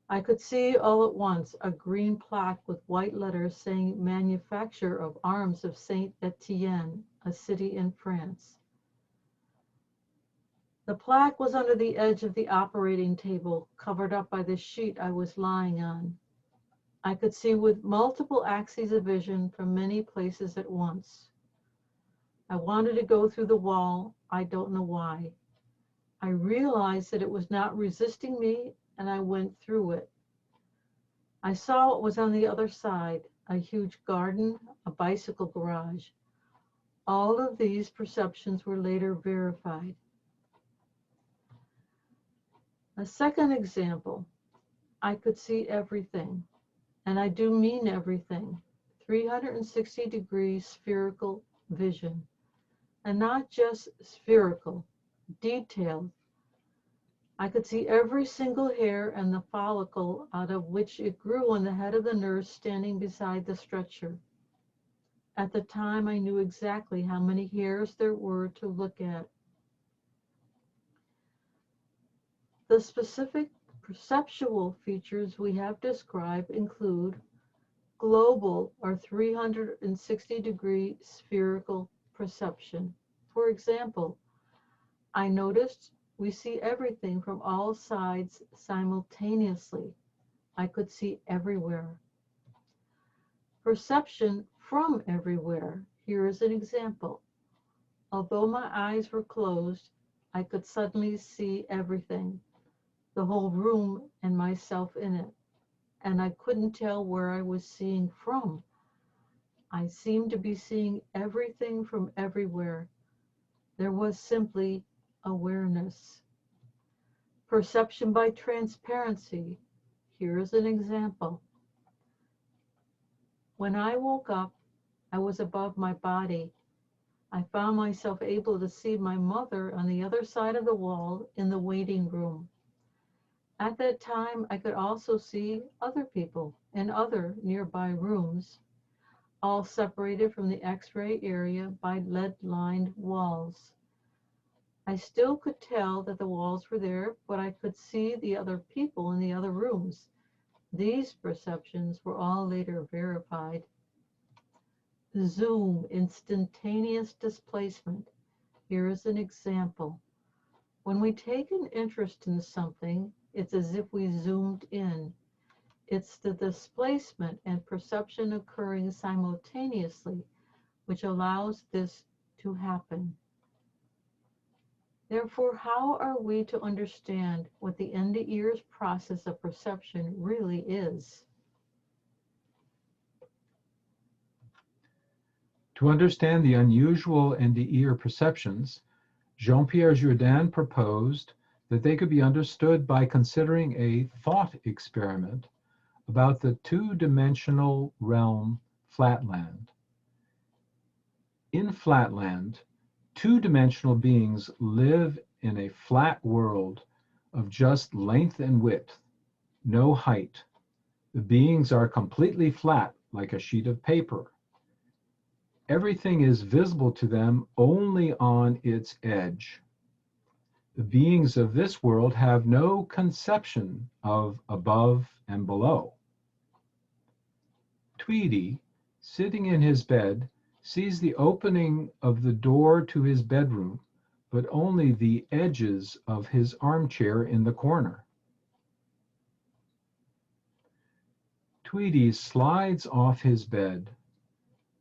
I could see all at once a green plaque with white letters saying Manufacturer of Arms of Saint Etienne, a city in France. The plaque was under the edge of the operating table, covered up by the sheet I was lying on. I could see with multiple axes of vision from many places at once. I wanted to go through the wall. I don't know why. I realized that it was not resisting me, and I went through it. I saw what was on the other side, a huge garden, a bicycle garage. All of these perceptions were later verified. A second example, I could see everything, and I do mean everything, 360-degree spherical vision, and not just spherical, detailed. I could see every single hair and the follicle out of which it grew on the head of the nurse standing beside the stretcher. At the time, I knew exactly how many hairs there were to look at. The specific perceptual features we have described include global or 360-degree spherical perception. For example, I noticed we see everything from all sides simultaneously. I could see everywhere. Perception from everywhere. Here is an example. Although my eyes were closed, I could suddenly see everything, the whole room and myself in it, and I couldn't tell where I was seeing from. I seemed to be seeing everything from everywhere. There was simply awareness. Perception by transparency. Here is an example. When I woke up, I was above my body. I found myself able to see my mother on the other side of the wall in the waiting room. At that time, I could also see other people in other nearby rooms, all separated from the X-ray area by lead-lined walls. I still could tell that the walls were there, but I could see the other people in the other rooms. These perceptions were all later verified. Zoom, instantaneous displacement. Here is an example. When we take an interest in something, it's as if we zoomed in. It's the displacement and perception occurring simultaneously, which allows this to happen. Therefore, how are we to understand what the NDE's process of perception really is? To understand the unusual NDE perceptions, Jean-Pierre Jourdain proposed that they could be understood by considering a thought experiment about the two-dimensional realm flatland. In flatland, Two-dimensional beings live in a flat world of just length and width, no height. The beings are completely flat, like a sheet of paper. Everything is visible to them only on its edge. The beings of this world have no conception of above and below. Tweedy, sitting in his bed, sees the opening of the door to his bedroom, but only the edges of his armchair in the corner. Tweedy slides off his bed.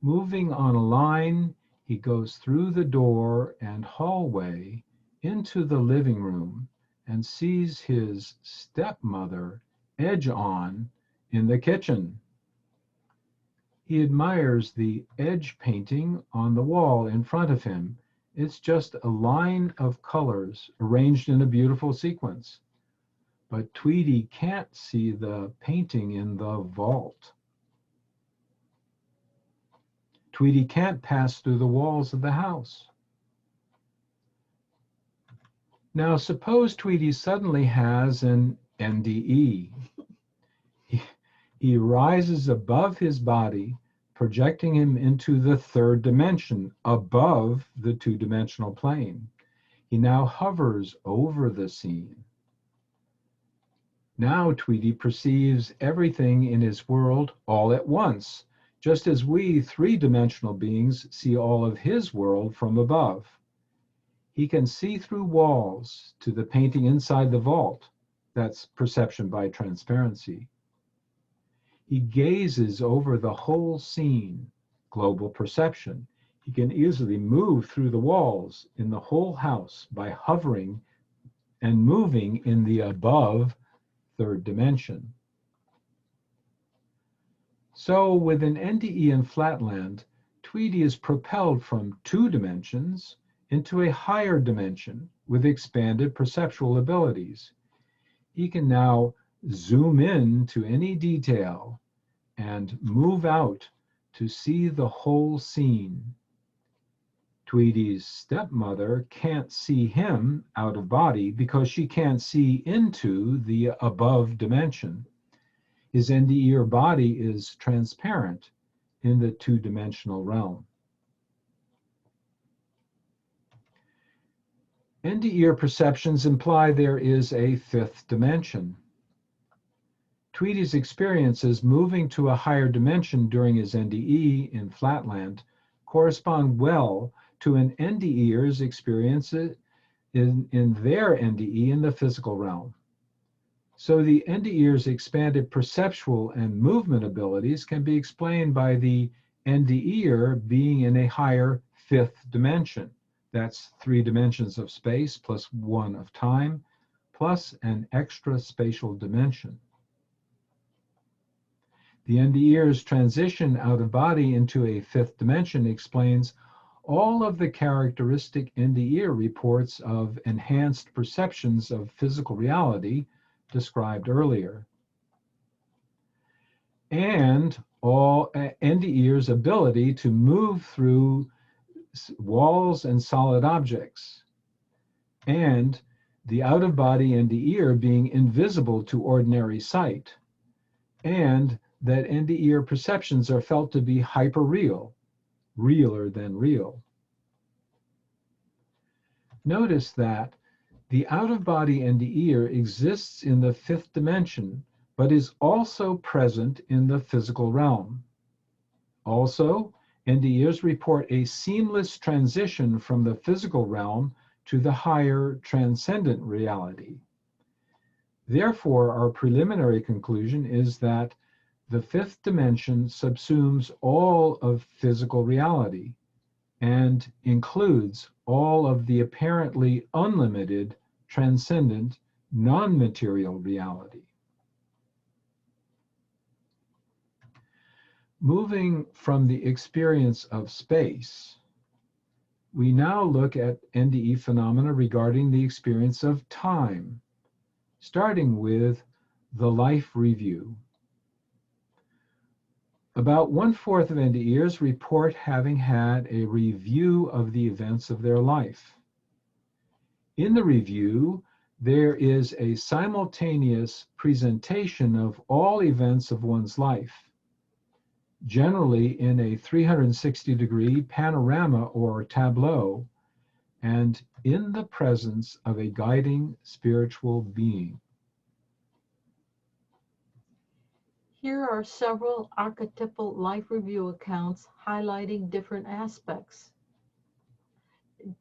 Moving on a line, he goes through the door and hallway into the living room and sees his stepmother edge on in the kitchen. He admires the edge painting on the wall in front of him. It's just a line of colors arranged in a beautiful sequence. But Tweedy can't see the painting in the vault. Tweedy can't pass through the walls of the house. Now suppose Tweedy suddenly has an NDE. He rises above his body, projecting him into the third dimension, above the two-dimensional plane. He now hovers over the scene. Now Tweedy perceives everything in his world all at once, just as we three-dimensional beings see all of his world from above. He can see through walls to the painting inside the vault. That's perception by transparency. He gazes over the whole scene, global perception. He can easily move through the walls in the whole house by hovering and moving in the above third dimension. So with an NDE in Flatland, Tweedy is propelled from two dimensions into a higher dimension with expanded perceptual abilities. He can now zoom in to any detail and move out to see the whole scene. Tweedy's stepmother can't see him out of body because she can't see into the above dimension. His NDE body is transparent in the two-dimensional realm. NDE perceptions imply there is a fifth dimension. Tweedy's experiences moving to a higher dimension during his NDE in Flatland correspond well to an NDEr's experience in their NDE in the physical realm. So the NDEr's expanded perceptual and movement abilities can be explained by the NDEr being in a higher fifth dimension. That's 3 dimensions of space plus 1 of time, plus an extra spatial dimension. The NDEr's transition out of body into a fifth dimension explains all of the characteristic NDE reports of enhanced perceptions of physical reality described earlier, and all NDEr's ability to move through walls and solid objects, and the out-of-body NDEr being invisible to ordinary sight, and that NDEr perceptions are felt to be hyperreal, realer than real. Notice that the out-of-body NDEr exists in the fifth dimension, but is also present in the physical realm. Also, NDErs report a seamless transition from the physical realm to the higher transcendent reality. Therefore, our preliminary conclusion is that the fifth dimension subsumes all of physical reality and includes all of the apparently unlimited, transcendent, non-material reality. Moving from the experience of space, we now look at NDE phenomena regarding the experience of time, starting with the life review. About 1/4 of NDEs report having had a review of the events of their life. In the review, there is a simultaneous presentation of all events of one's life, generally in a 360-degree panorama or tableau, and in the presence of a guiding spiritual being. Here are several archetypal life review accounts highlighting different aspects.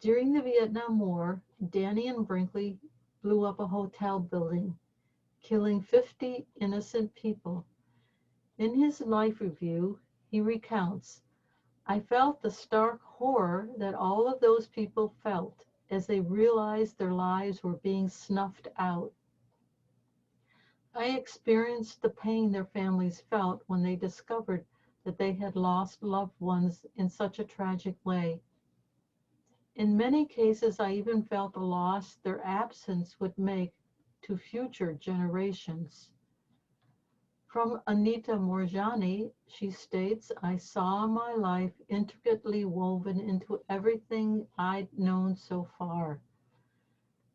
During the Vietnam War, Danny and Brinkley blew up a hotel building, killing 50 innocent people. In his life review, he recounts, "I felt the stark horror that all of those people felt as they realized their lives were being snuffed out. I experienced the pain their families felt when they discovered that they had lost loved ones in such a tragic way. In many cases, I even felt the loss their absence would make to future generations." From Anita Morjani, she states, "I saw my life intricately woven into everything I'd known so far.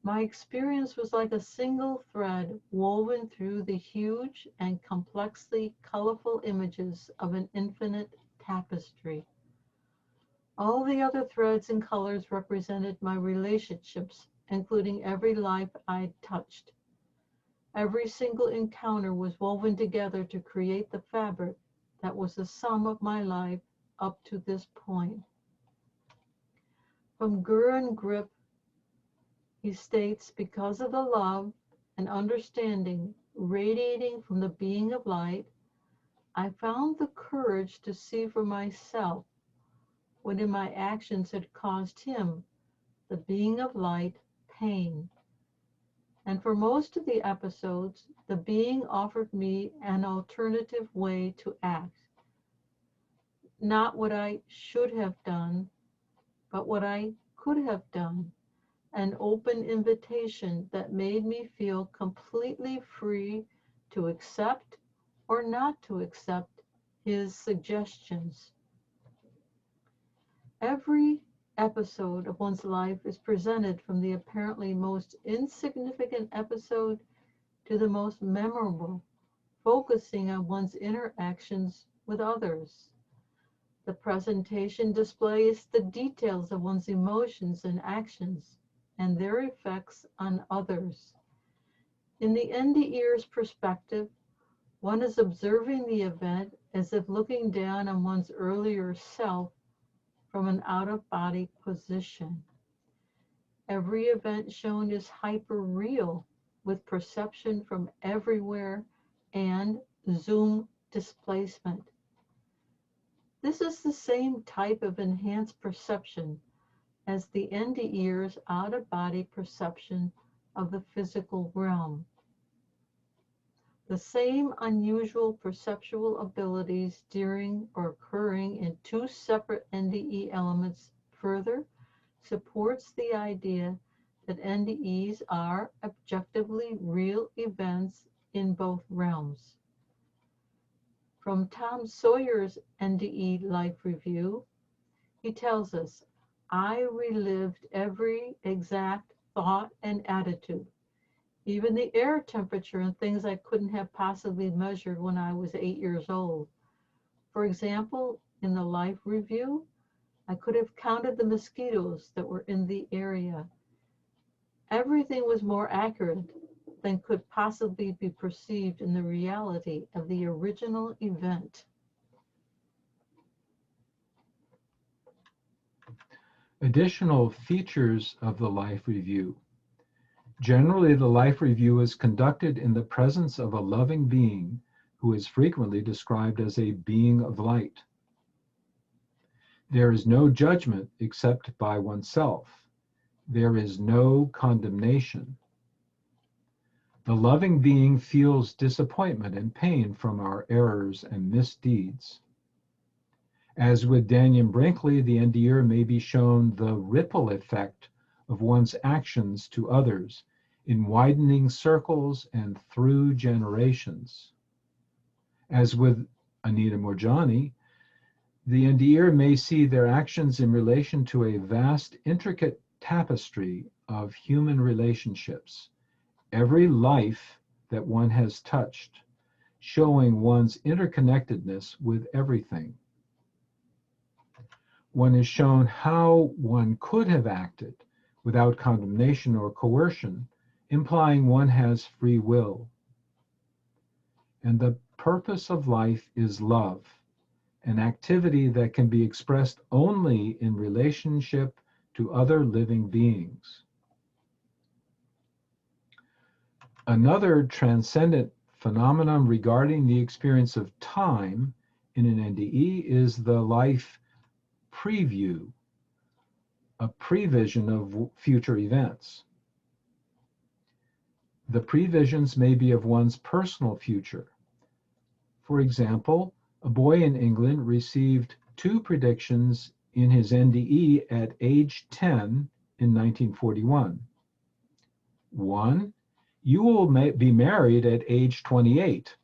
My experience was like a single thread woven through the huge and complexly colorful images of an infinite tapestry. All the other threads and colors represented my relationships, including every life I'd touched. Every single encounter was woven together to create the fabric that was the sum of my life up to this point." From Gurren Grip, he states, "Because of the love and understanding radiating from the being of light, I found the courage to see for myself what in my actions had caused him, the being of light, pain. And for most of the episodes, the being offered me an alternative way to act. Not what I should have done, but what I could have done. An open invitation that made me feel completely free to accept or not to accept his suggestions." Every episode of one's life is presented from the apparently most insignificant episode to the most memorable, focusing on one's interactions with others. The presentation displays the details of one's emotions and actions and their effects on others. In the NDE's perspective, one is observing the event as if looking down on one's earlier self from an out-of-body position. Every event shown is hyper-real, with perception from everywhere and zoom displacement. This is the same type of enhanced perception as the NDE's out-of-body perception of the physical realm. The same unusual perceptual abilities during or occurring in two separate NDE elements further supports the idea that NDEs are objectively real events in both realms. From Tom Sawyer's NDE Life Review, he tells us, "I relived every exact thought and attitude, even the air temperature and things I couldn't have possibly measured when I was 8 years old. For example, in the life review, I could have counted the mosquitoes that were in the area. Everything was more accurate than could possibly be perceived in the reality of the original event." Additional features of the life review. Generally, the life review is conducted in the presence of a loving being who is frequently described as a being of light. There is no judgment except by oneself. There is no condemnation. The loving being feels disappointment and pain from our errors and misdeeds. As with Daniel Brinkley, the NDE may be shown the ripple effect of one's actions to others in widening circles and through generations. As with Anita Moorjani, the NDEer may see their actions in relation to a vast, intricate tapestry of human relationships, every life that one has touched, showing one's interconnectedness with everything. One is shown how one could have acted without condemnation or coercion, implying one has free will. And the purpose of life is love, an activity that can be expressed only in relationship to other living beings. Another transcendent phenomenon regarding the experience of time in an NDE is the life preview, a prevision of future events. The previsions may be of one's personal future. For example, a boy in England received 2 predictions in his NDE at age 10 in 1941. 1, you will be married at age 28.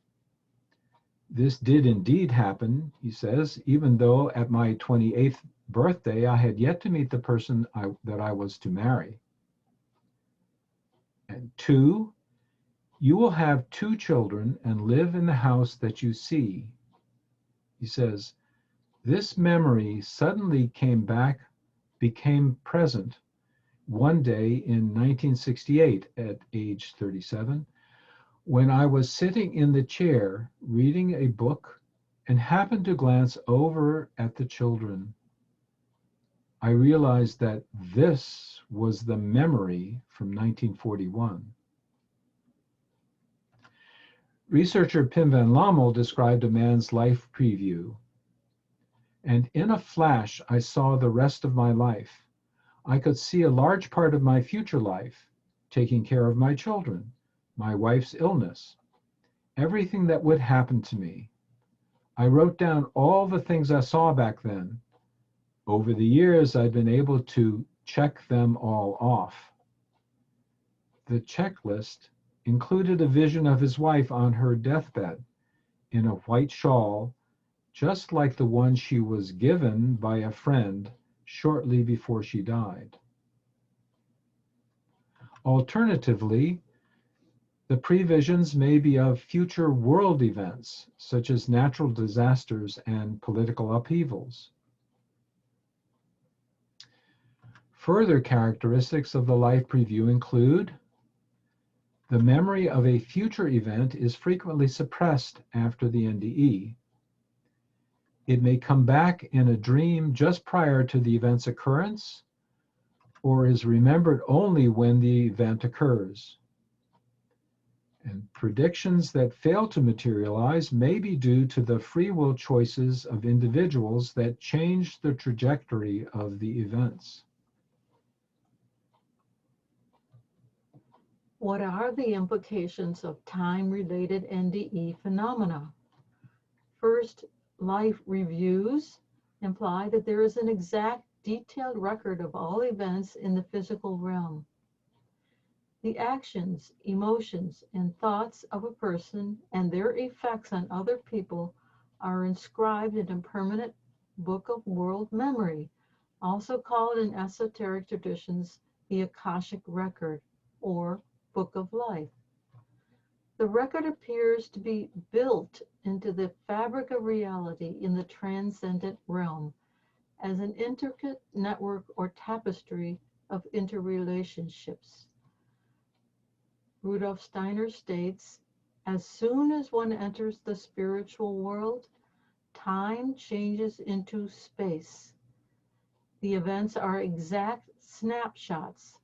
This did indeed happen, he says, even though at my 28th birthday I had yet to meet the person that I was to marry. And 2, you will have 2 children and live in the house that you see. He says, this memory suddenly became present one day in 1968 at age 37, when I was sitting in the chair reading a book and happened to glance over at the children. I realized that this was the memory from 1941. Researcher Pim van Lommel described a man's life preview. And in a flash, I saw the rest of my life. I could see a large part of my future life, taking care of my children, my wife's illness, everything that would happen to me. I wrote down all the things I saw back then. Over the years, I've been able to check them all off. The checklist included a vision of his wife on her deathbed in a white shawl, just like the one she was given by a friend shortly before she died. Alternatively, the previsions may be of future world events, such as natural disasters and political upheavals. Further characteristics of the life preview include the memory of a future event is frequently suppressed after the NDE. It may come back in a dream just prior to the event's occurrence, or is remembered only when the event occurs. And predictions that fail to materialize may be due to the free will choices of individuals that change the trajectory of the events. What are the implications of time-related NDE phenomena? First, life reviews imply that there is an exact, detailed record of all events in the physical realm. The actions, emotions, and thoughts of a person and their effects on other people are inscribed in a permanent book of world memory, also called in esoteric traditions the Akashic Record, or Book of Life. The record appears to be built into the fabric of reality in the transcendent realm as an intricate network or tapestry of interrelationships. Rudolf Steiner states, as soon as one enters the spiritual world, time changes into space. The events are exact snapshots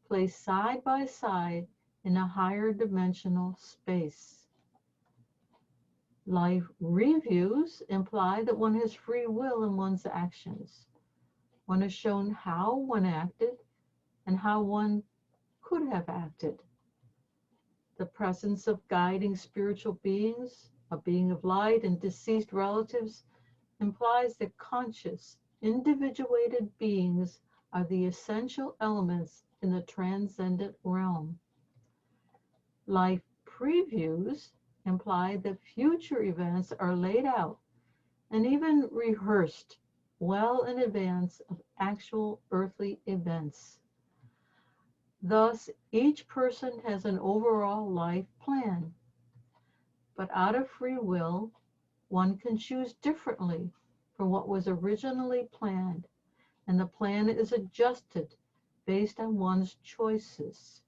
placed side by side in a higher dimensional space. Life reviews imply that one has free will in one's actions. One is shown how one acted and how one could have acted. The presence of guiding spiritual beings, a being of light, and deceased relatives implies that conscious, individuated beings are the essential elements in the transcendent realm. Life previews imply that future events are laid out and even rehearsed well in advance of actual earthly events. Thus, each person has an overall life plan, but out of free will, one can choose differently from what was originally planned, and the plan is adjusted based on one's choices.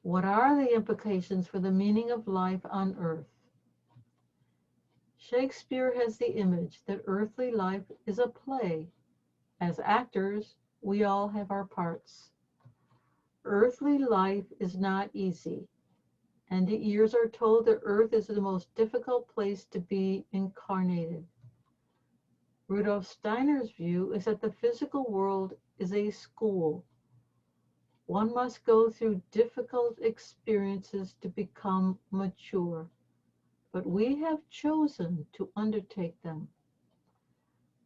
What are the implications for the meaning of life on earth? Shakespeare has the image that earthly life is a play. As actors, we all have our parts. Earthly life is not easy. NDEs are told that Earth is the most difficult place to be incarnated. Rudolf Steiner's view is that the physical world is a school. One must go through difficult experiences to become mature, but we have chosen to undertake them.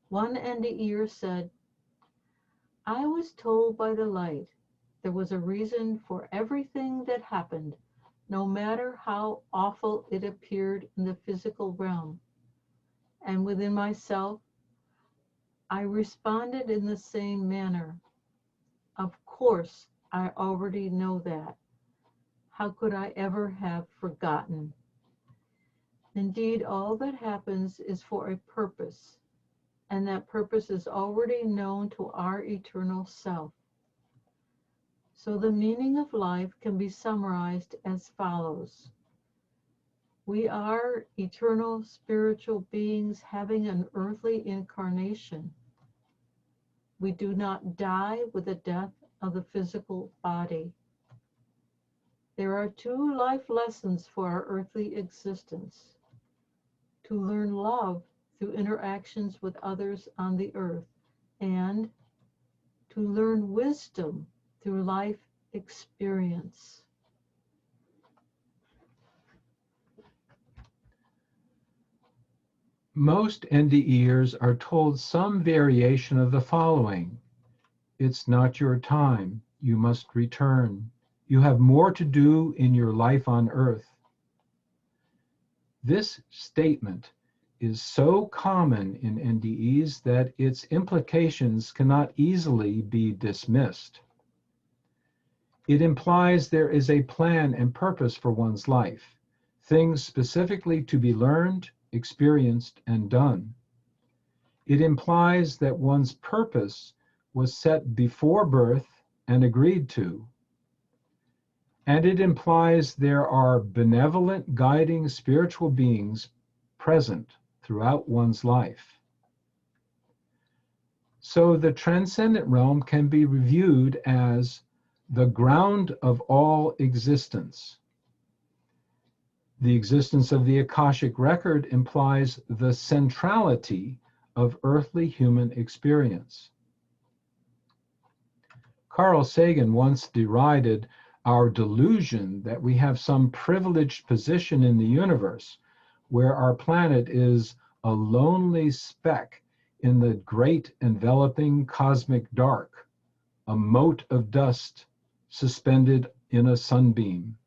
One NDEer said, "I was told by the light there was a reason for everything that happened, no matter how awful it appeared in the physical realm. And within myself, I responded in the same manner. Of course, I already know that. How could I ever have forgotten? Indeed, all that happens is for a purpose, and that purpose is already known to our eternal self. So the meaning of life can be summarized as follows. We are eternal spiritual beings having an earthly incarnation. We do not die with the death of the physical body. There are two life lessons for our earthly existence: to learn love through interactions with others on the earth, and to learn wisdom through life experience. Most NDEers are told some variation of the following. It's not your time. You must return. You have more to do in your life on earth. This statement is so common in NDEs that its implications cannot easily be dismissed. It implies there is a plan and purpose for one's life, things specifically to be learned, experienced, and done. It implies that one's purpose was set before birth and agreed to. And it implies there are benevolent, guiding spiritual beings present throughout one's life. So the transcendent realm can be reviewed as the ground of all existence. The existence of the Akashic record implies the centrality of earthly human experience. Carl Sagan once derided our delusion that we have some privileged position in the universe where our planet is a lonely speck in the great enveloping cosmic dark, a mote of dust suspended in a sunbeam.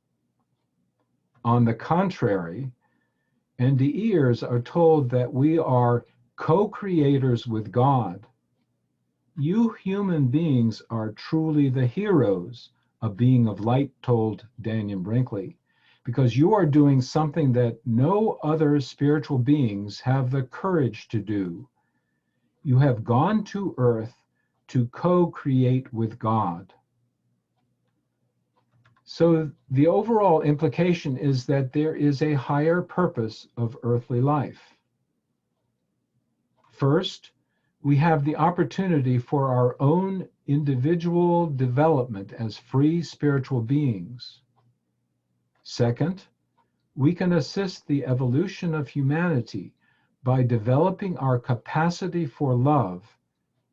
On the contrary, NDEers are told that we are co-creators with God. You human beings are truly the heroes, a being of light told Daniel Brinkley, because you are doing something that no other spiritual beings have the courage to do. You have gone to earth to co-create with God. So the overall implication is that there is a higher purpose of earthly life. First, we have the opportunity for our own individual development as free spiritual beings. Second, we can assist the evolution of humanity by developing our capacity for love,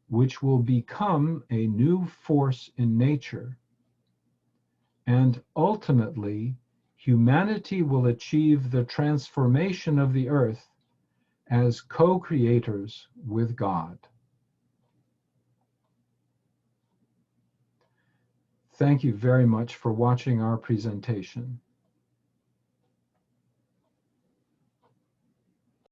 which will become a new force in nature. And ultimately, humanity will achieve the transformation of the earth as co-creators with God. Thank you very much for watching our presentation.